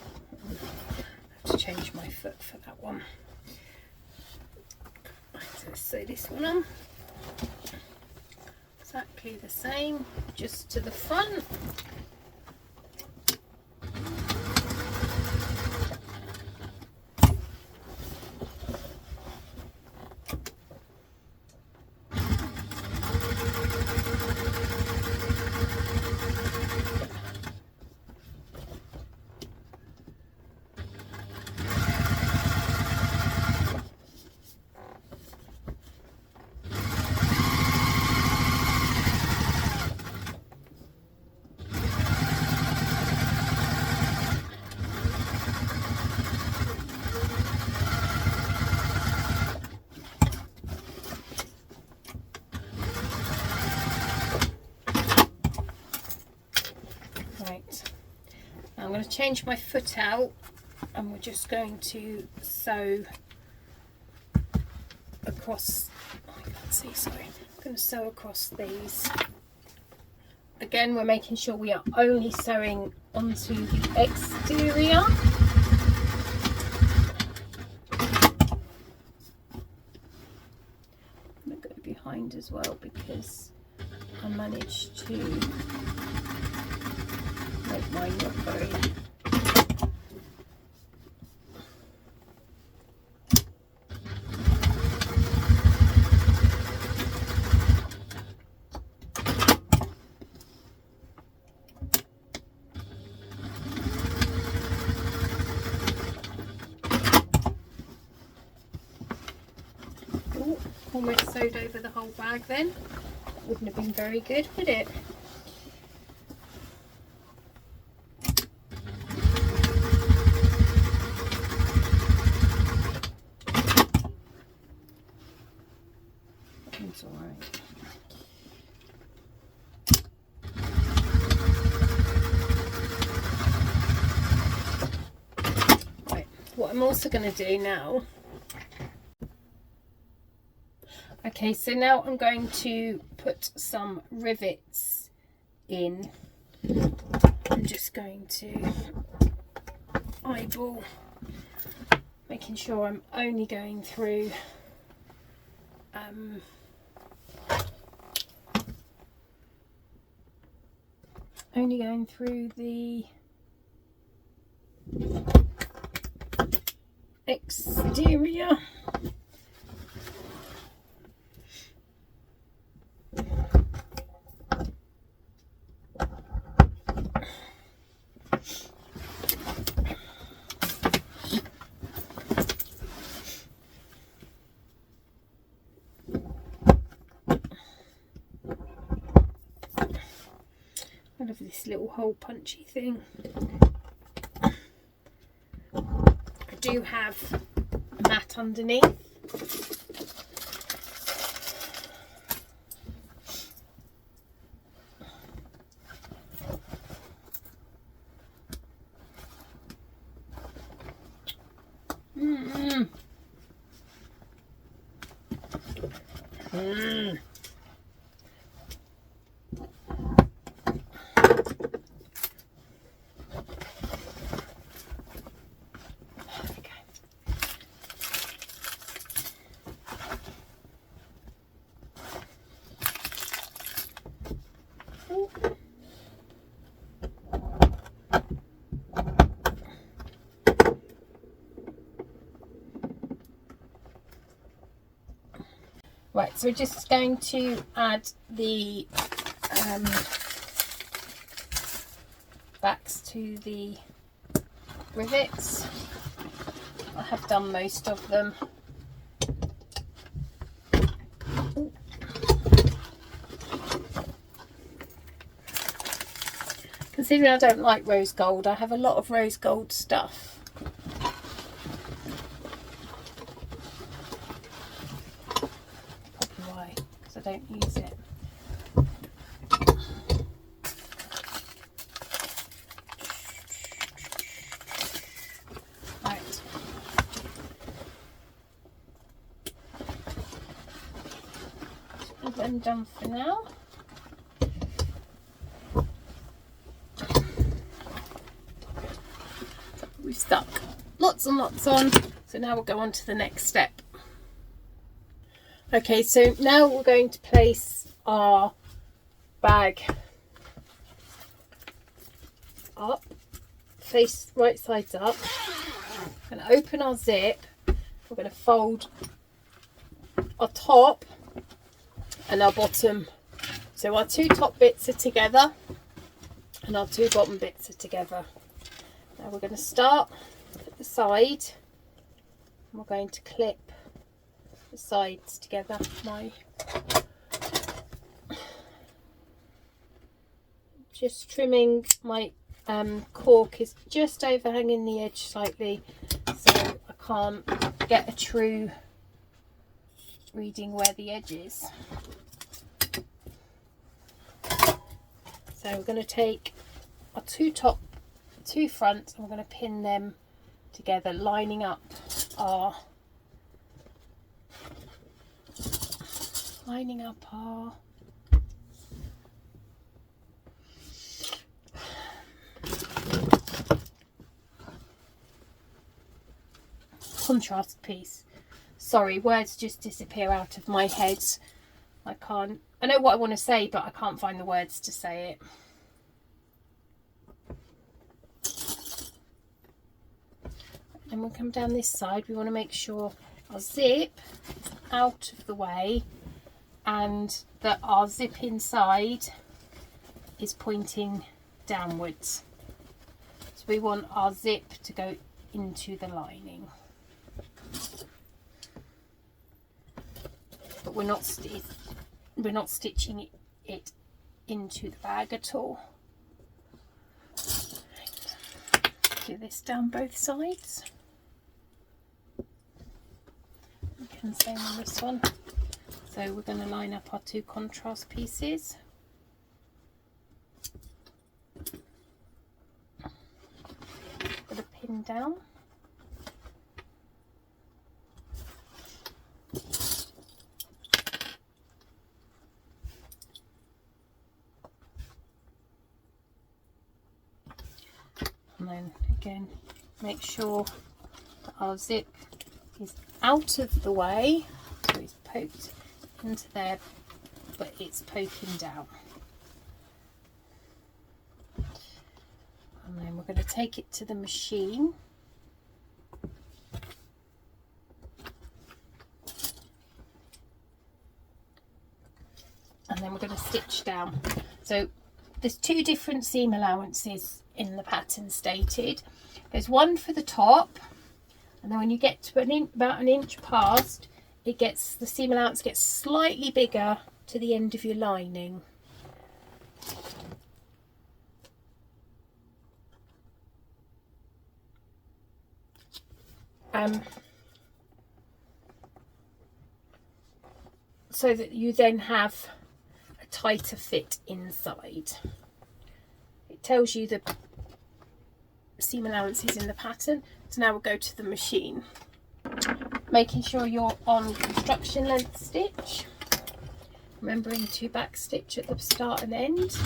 have to change my foot for that one. So let's sew this one on. Exactly the same, just to the front. I'm going to change my foot out and we're just going to sew across, oh, I can't see, sorry. I'm going to sew across these. Again, we're making sure we are only sewing onto the exterior. I'm going to go behind as well because I managed to make mine look very almost sewed over the whole bag then. Wouldn't have been very good, would it? It's all right. Right, what I'm also going to do now, okay, so now I'm going to put some rivets in. I'm just going to eyeball, making sure I'm only going through the exterior. I love this little hole punchy thing. I do have a mat underneath. Right, so we're just going to add the backs to the rivets. I have done most of them. Considering I don't like rose gold, I have a lot of rose gold stuff. Why? Because I don't use it. Right. all them done for now. We've stuck lots and lots on, so now we'll go on to the next step. Okay, so now we're going to place our bag up, face right sides up. We're going to open our zip. We're going to fold our top and our bottom, so our two top bits are together and our two bottom bits are together. Now we're going to start at the side and we're going to clip the sides together. Just trimming my cork is just overhanging the edge slightly, so I can't get a true reading where the edge is. So we're going to take our two fronts and we're going to pin them together, lining up our contrast piece. Sorry, words just disappear out of my head. I know what I want to say, but I can't find the words to say it. And we'll come down this side. We want to make sure our zip is out of the way and that our zip inside is pointing downwards. So we want our zip to go into the lining. But we're not stitching it into the bag at all. Do this down both sides. And same on this one. So we're going to line up our two contrast pieces. Put a pin down. And then again, make sure that our zip is out of the way, so it's poked into there, but it's poking down. And then we're going to take it to the machine. And then we're going to stitch down. So there's two different seam allowances in the pattern stated. There's one for the top, and then when you get to about an inch past, the seam allowance gets slightly bigger to the end of your lining. So that you then have a tighter fit inside. It tells you the seam allowances in the pattern. So now we'll go to the machine, making sure you're on construction length stitch, remembering to back stitch at the start and end.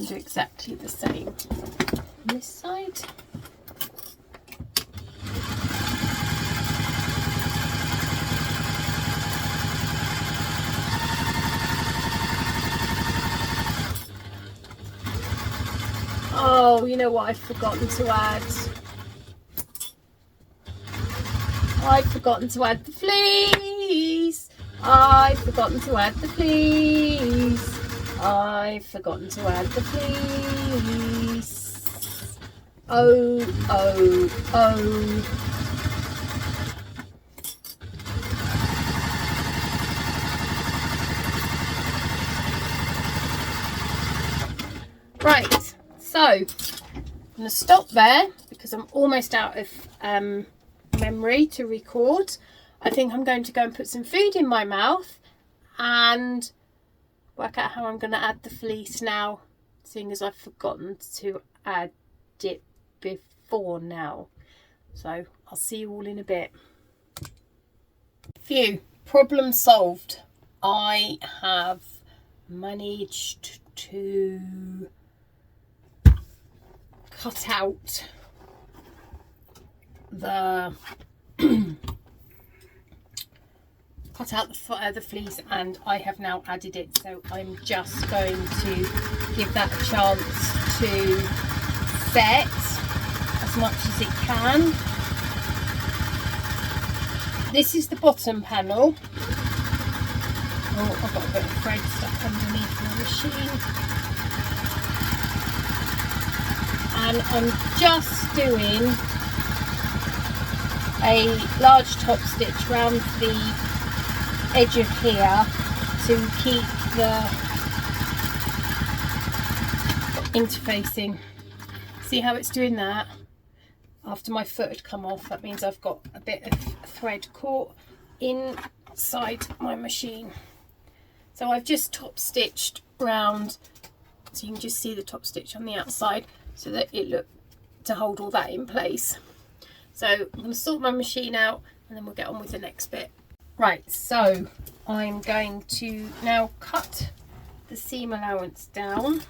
Do exactly the same on this side. Oh, you know what I've forgotten to add? I've forgotten to add the fleece. I've forgotten to add the fleece. I've forgotten to add the fleece. Oh, oh, oh. Right, so I'm going to stop there because I'm almost out of memory to record. I think I'm going to go and put some food in my mouth and work out how I'm going to add the fleece now, seeing as I've forgotten to add it before now. So I'll see you all in a bit. Phew, problem solved. I have managed to cut out the the fleece, and I have now added it, so I'm just going to give that a chance to set as much as it can. This is the bottom panel. Oh, I've got a bit of thread stuck underneath my machine, and I'm just doing a large top stitch round the edge of here to keep the interfacing. See how it's doing that? After my foot had come off, that means I've got a bit of thread caught inside my machine. So I've just top stitched round, so you can just see the top stitch on the outside, so that it looked to hold all that in place. So I'm going to sort my machine out and then we'll get on with the next bit. Right, so I'm going to now cut the seam allowance down.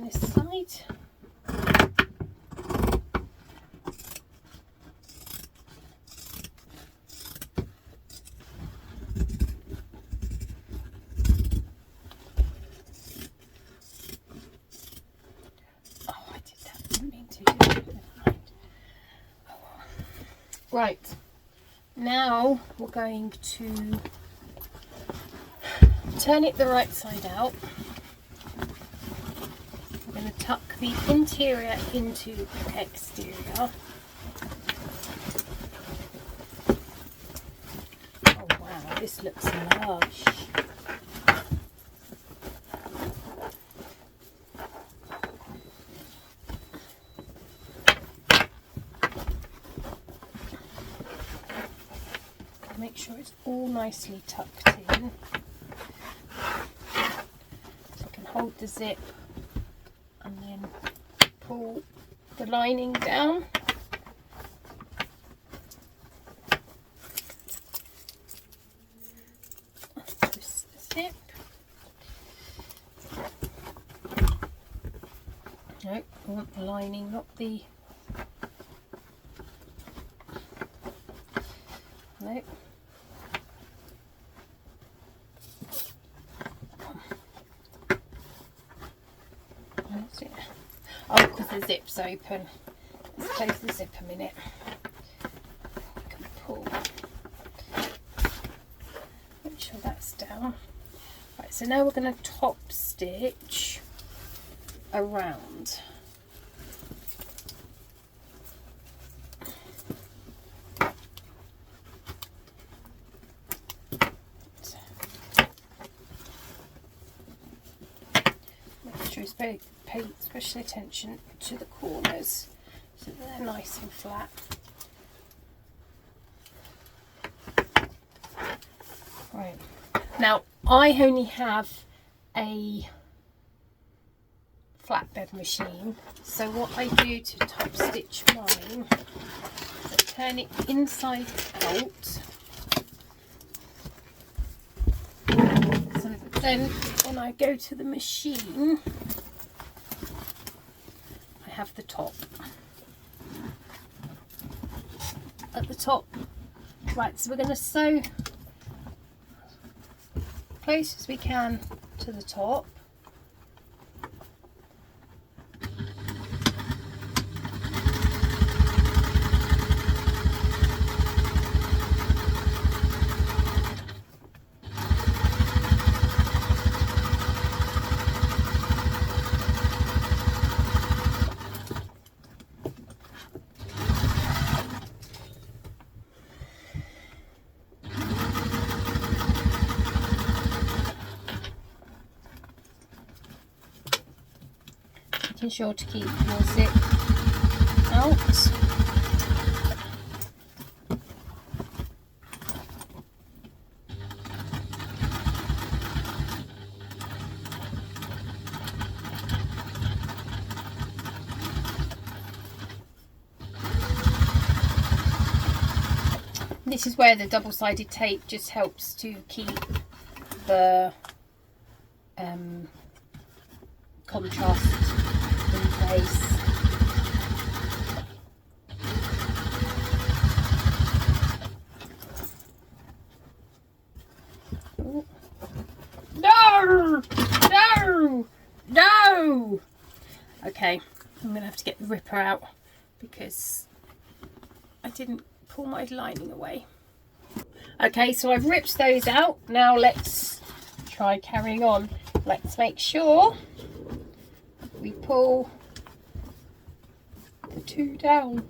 This side. Oh, I did that. Didn't mean to do that. Never mind. Oh, well. Right. Now we're going to turn it the right side out. Tuck the interior into the exterior. Oh wow, this looks lush. Make sure it's all nicely tucked in, so I can hold the zip and then pull the lining down. Twist the zip. No, I want the lining, not the... No. Oh, because the zip's open. Let's close the zip a minute. I can pull. Make sure that's down. Right, so now we're going to top stitch around. Make sure it's very pay special attention to the corners so that they're nice and flat. Right, now I only have a flatbed machine, so what I do to top stitch mine is I turn it inside out, so that then when I go to the machine have the top. At the top. Right, so we're going to sew close as we can to the top. Making sure to keep your zip out. This is where the double-sided tape just helps to keep the contrast in place. Ooh. No! No! No! Okay, I'm going to have to get the ripper out because I didn't pull my lining away. Okay, so I've ripped those out. Now let's try carrying on. Let's make sure we pull the two down.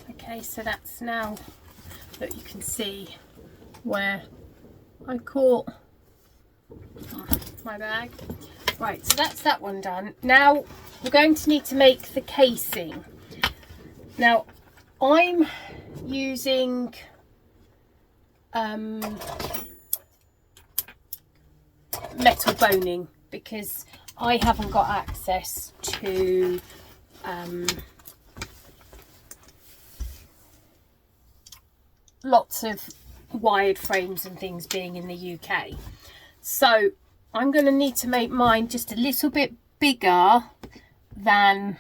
Okay, so that's now that you can see where I caught my bag. Right, so that's that one done. Now we're going to need to make the casing. Now I'm using metal boning because I haven't got access to lots of wired frames and things being in the UK. So I'm going to need to make mine just a little bit bigger than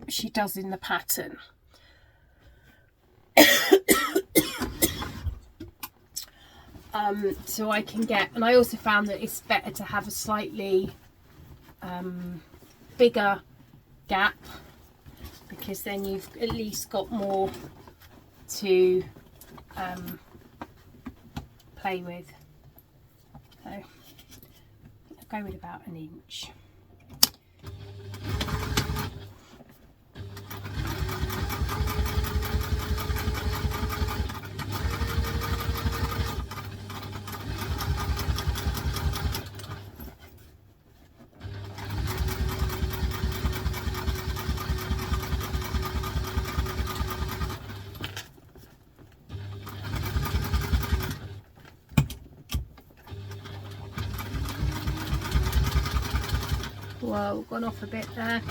she does in the pattern. So I can get, and I also found that it's better to have a slightly bigger gap because then you've at least got more to play with. So I'll go with about an inch. Whoa, gone off a bit there.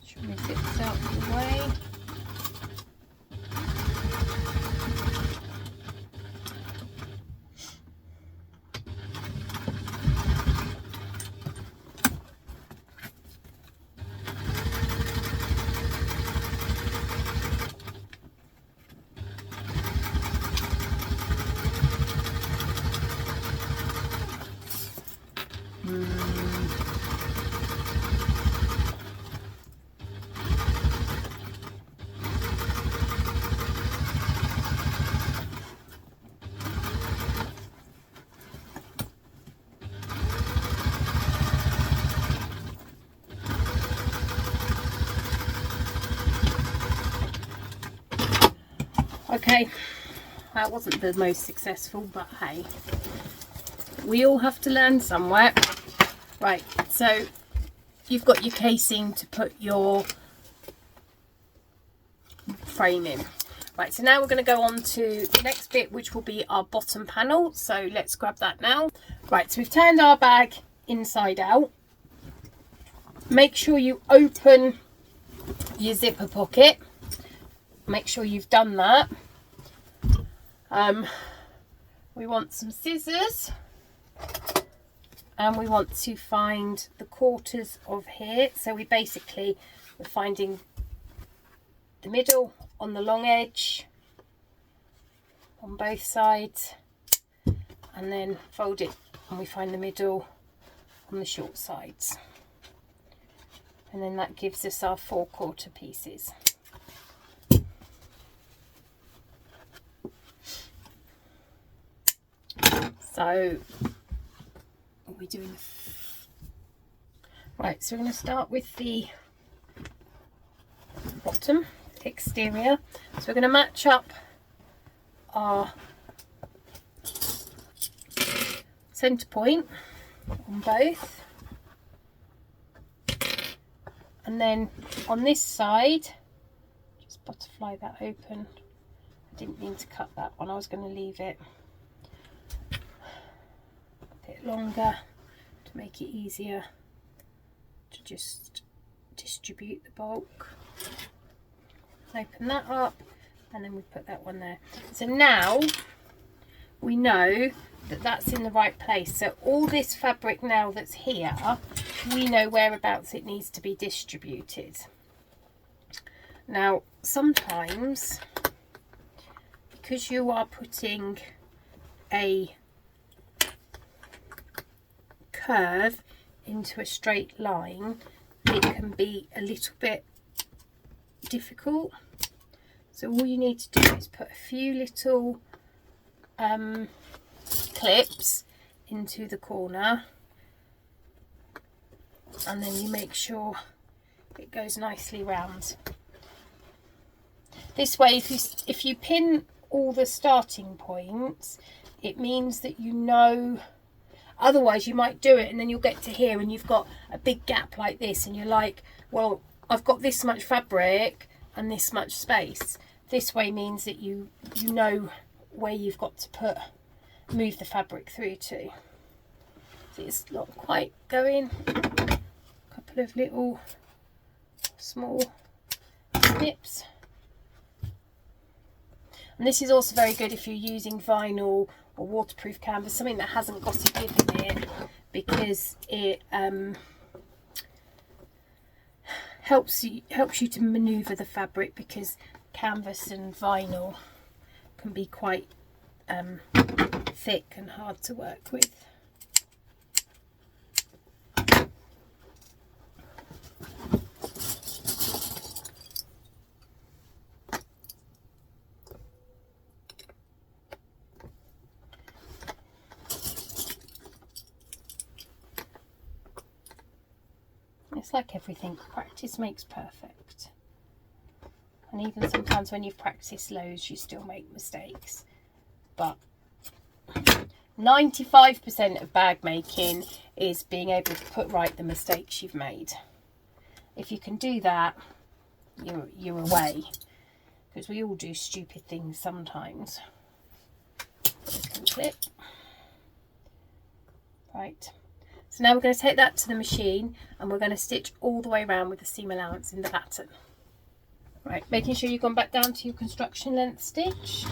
Should we zip this out of the way? Okay, that wasn't the most successful, but hey, we all have to learn somewhere. Right, so you've got your casing to put your frame in. Right, so now we're going to go on to the next bit, which will be our bottom panel. So let's grab that now. Right, so we've turned our bag inside out. Make sure you open your zipper pocket. Make sure you've done that. We want some scissors, and we want to find the quarters of here. So we're finding the middle on the long edge on both sides, and then fold it and we find the middle on the short sides, and then that gives us our 4/4 pieces. So what are we doing? Right, so we're going to start with the bottom exterior. So we're going to match up our centre point on both, and then on this side, just butterfly that open. I didn't mean to cut that one, I was going to leave it a bit longer to make it easier to just distribute the bulk. Open that up, and then we put that one there. So now we know that that's in the right place. So all this fabric now that's here, we know whereabouts it needs to be distributed. Now sometimes, because you are putting a curve into a straight line, it can be a little bit difficult. So all you need to do is put a few little clips into the corner, and then you make sure it goes nicely round. This way, if you pin all the starting points, it means that you know. Otherwise you might do it and then you'll get to here and you've got a big gap like this, and you're like, well, I've got this much fabric and this much space. This way means that you know where you've got to move the fabric through to. See, it's not quite going. A couple of little small snips. And this is also very good if you're using vinyl or waterproof canvas, something that hasn't got a give in it, because it helps you to manoeuvre the fabric, because canvas and vinyl can be quite thick and hard to work with. It's like everything, practice makes perfect. And even sometimes when you've practiced loads, you still make mistakes. But 95% of bag making is being able to put right the mistakes you've made. If you can do that, you're away. Because we all do stupid things sometimes. Clip. Right. So now we're going to take that to the machine and we're going to stitch all the way around with the seam allowance in the pattern. Right, making sure you've gone back down to your construction length stitch.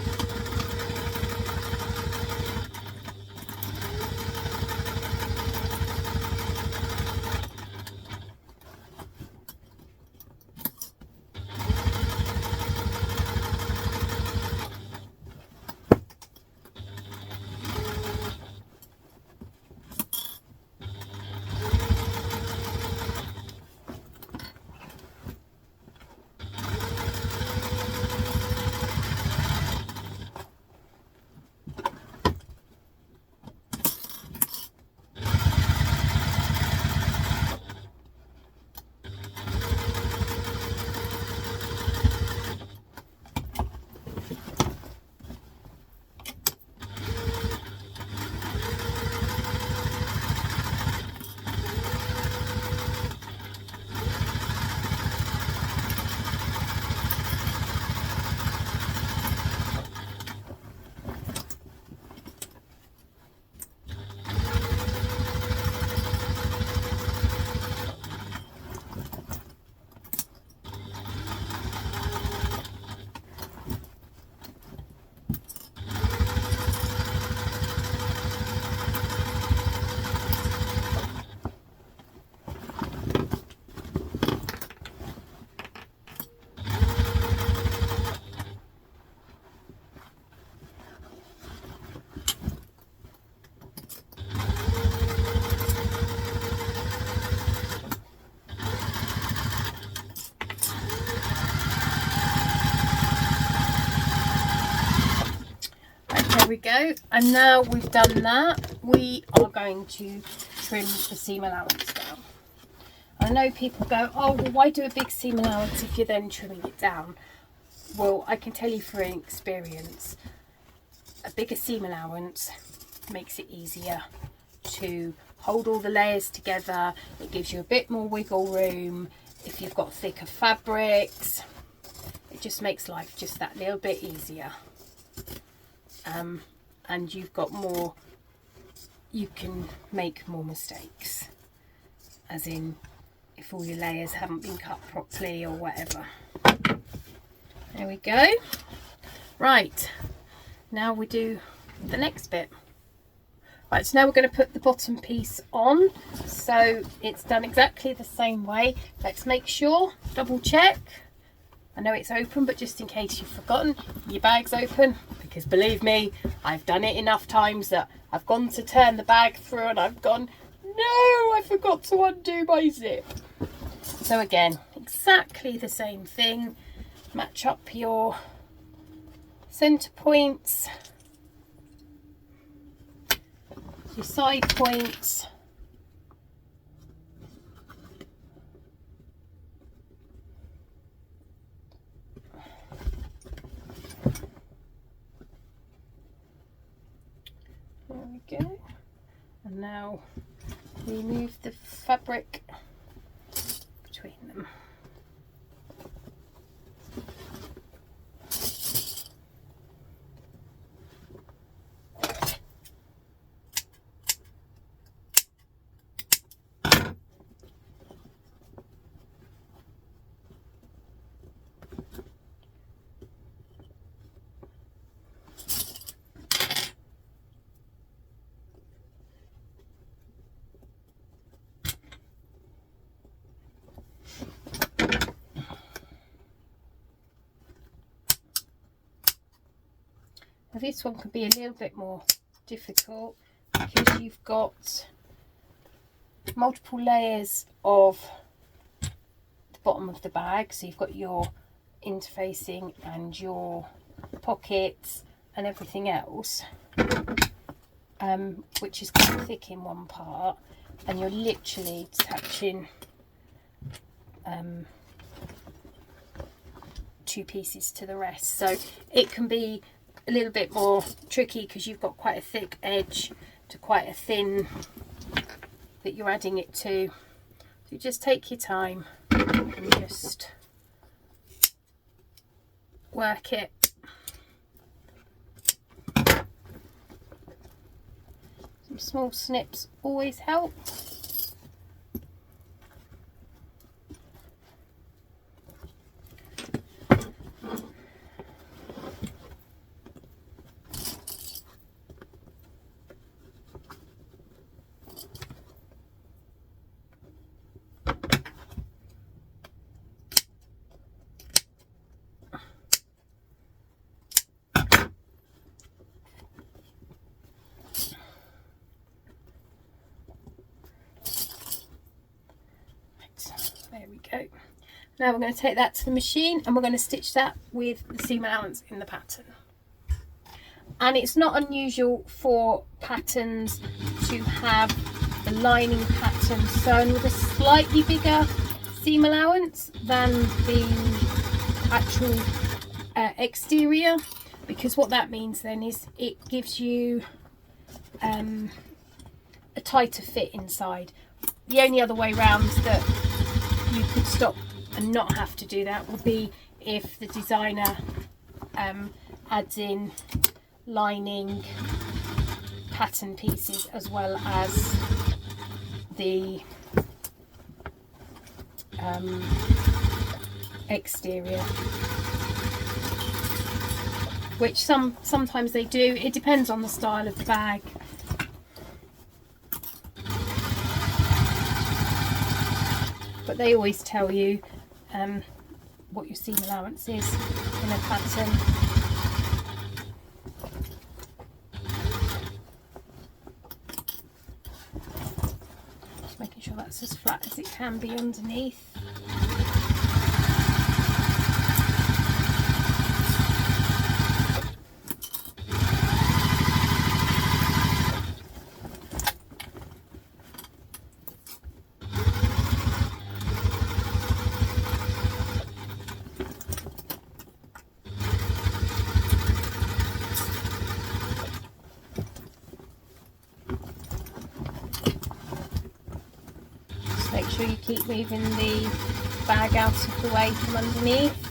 go. And now we've done that, we are going to trim the seam allowance down. I know people go, oh, well, why do a big seam allowance if you're then trimming it down? Well, I can tell you from experience, a bigger seam allowance makes it easier to hold all the layers together. It gives you a bit more wiggle room. If you've got thicker fabrics, it just makes life just that little bit easier. And you've got more, you can make more mistakes, as in if all your layers haven't been cut properly or whatever. There we go. Right, now we do the next bit. Right, so now we're going to put the bottom piece on. So it's done exactly the same way. Let's make sure, double check. I know it's open, but just in case you've forgotten, your bag's open, because believe me, I've done it enough times that I've gone to turn the bag through and I've gone, no, I forgot to undo my zip. So again, exactly the same thing. Match up your centre points, your side points, there we go. And now remove the fabric between them. Now this one could be a little bit more difficult because you've got multiple layers of the bottom of the bag. So you've got your interfacing and your pockets and everything else, which is quite thick in one part, and you're literally attaching two pieces to the rest. So it can be a little bit more tricky because you've got quite a thick edge to quite a thin that you're adding it to. So just take your time and just work it. Some small snips always help. There we go. Now we're going to take that to the machine and we're going to stitch that with the seam allowance in the pattern. And it's not unusual for patterns to have the lining pattern sewn with a slightly bigger seam allowance than the actual exterior, because what that means then is it gives you a tighter fit inside. The only other way round that you could stop and not have to do that would be if the designer adds in lining pattern pieces as well as the exterior, which sometimes they do. It depends on the style of the bag. But they always tell you what your seam allowance is in a pattern. Just making sure that's as flat as it can be underneath. Make sure you keep moving the bag out of the way from underneath.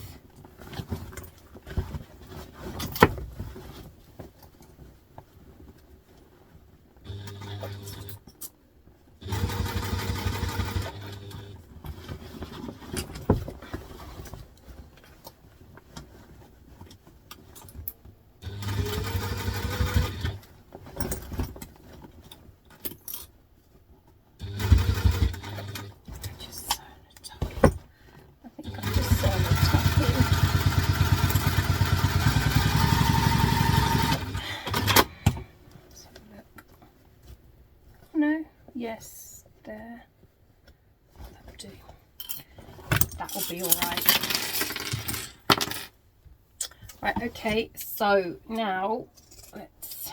Yes, there. That'll do. That'll be all right. Right, okay, so now let's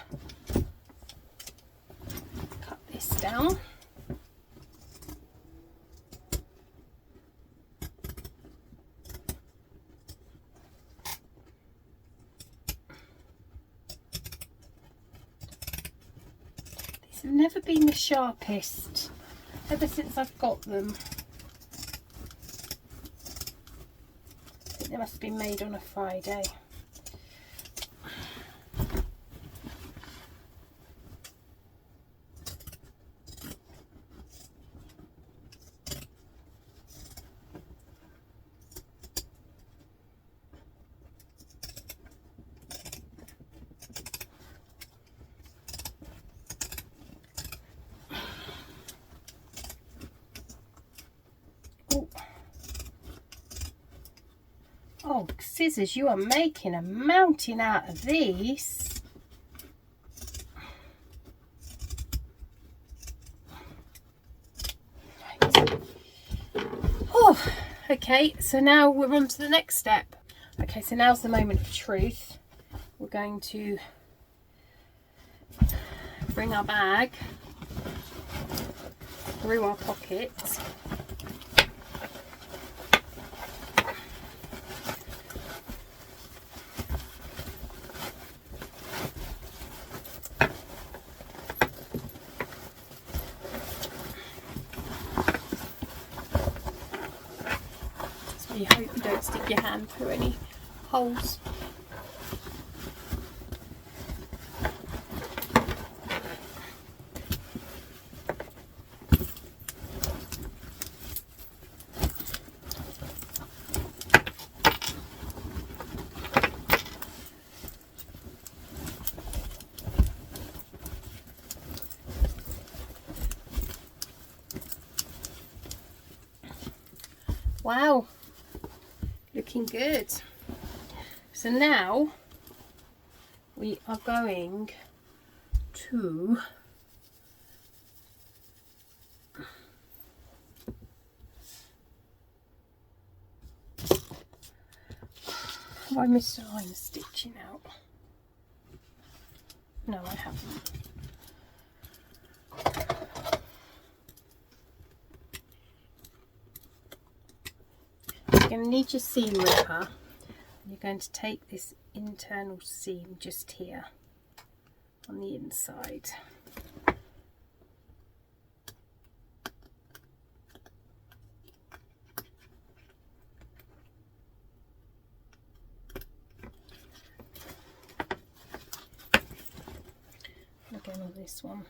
cut this down. They've never been the sharpest ever since I've got them. I think they must have been made on a Friday. Oh, scissors, you are making a mountain out of these. Right. Oh, okay, so now we're on to the next step. Okay, so now's the moment of truth. We're going to bring our bag through our pockets. You hope you don't stick your hand through any holes. Wow. Looking good. So now we are going to have I missed a line of stitching out? No, I haven't. You're going to need your seam ripper. You're going to take this internal seam just here on the inside. Again on this one.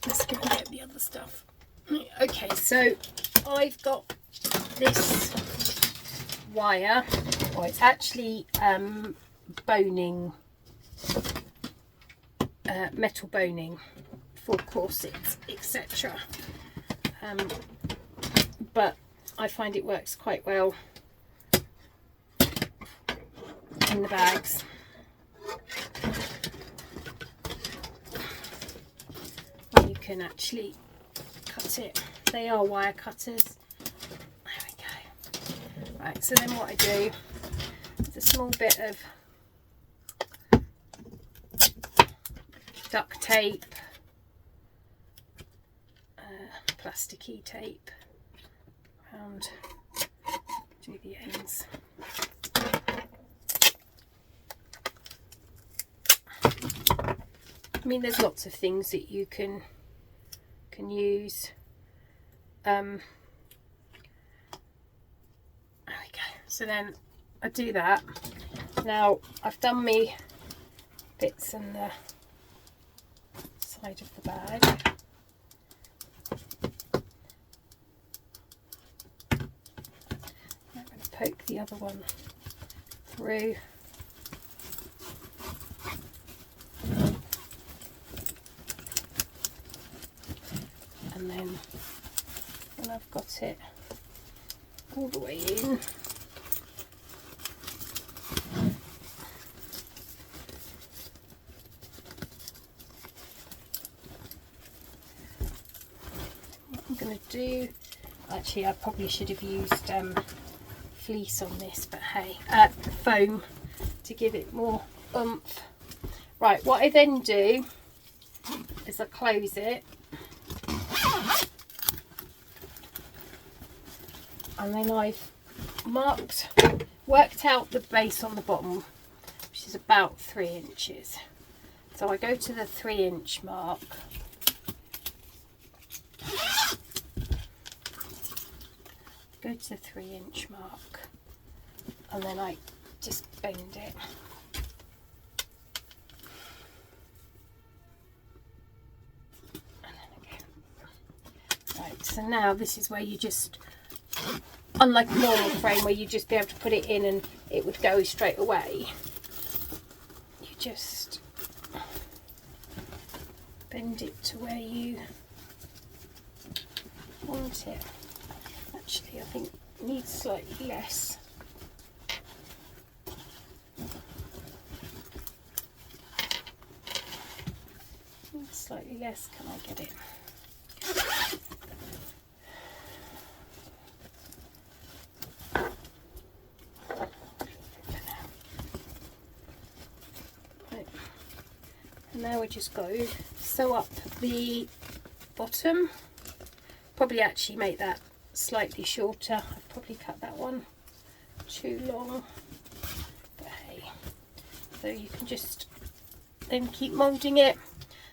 Let's go and get the other stuff. Okay, so I've got this wire, or it's actually boning, metal boning for corsets, etc. But I find it works quite well in the bags. You can actually cut it. They are wire cutters. There we go. Right, so then what I do is a small bit of duct tape, plasticky tape around to the ends. I mean, there's lots of things that you can use. There we go. So then I do that. Now I've done me bits on the side of the bag. I'm going to poke the other one through. And then when I've got it all the way in, what I'm going to do, actually I probably should have used fleece on this, but hey, foam to give it more oomph. Right, what I then do is I close it, and then I've worked out the base on the bottom, which is about 3 inches. So I go to the 3-inch mark, go to the 3-inch mark, and then I just bend it. And then again. Right, so now this is where you just, unlike a normal frame where you just be able to put it in and it would go straight away, you just bend it to where you want it. Actually, I think it needs slightly less. Slightly less, can I get it? Right. And now we just go sew up the bottom. Probably actually make that slightly shorter. I've probably cut that one too long, but hey. So you can just then keep moulding it.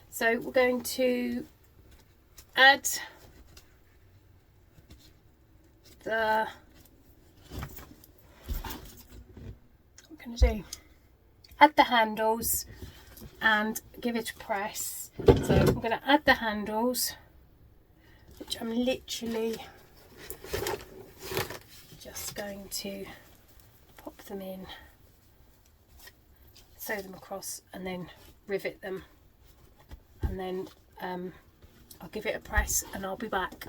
So we're going to add the, what can I do? Add the handles and give it a press. So I'm going to add the handles, which I'm literally just going to pop them in, sew them across, and then rivet them. And then I'll give it a press and I'll be back.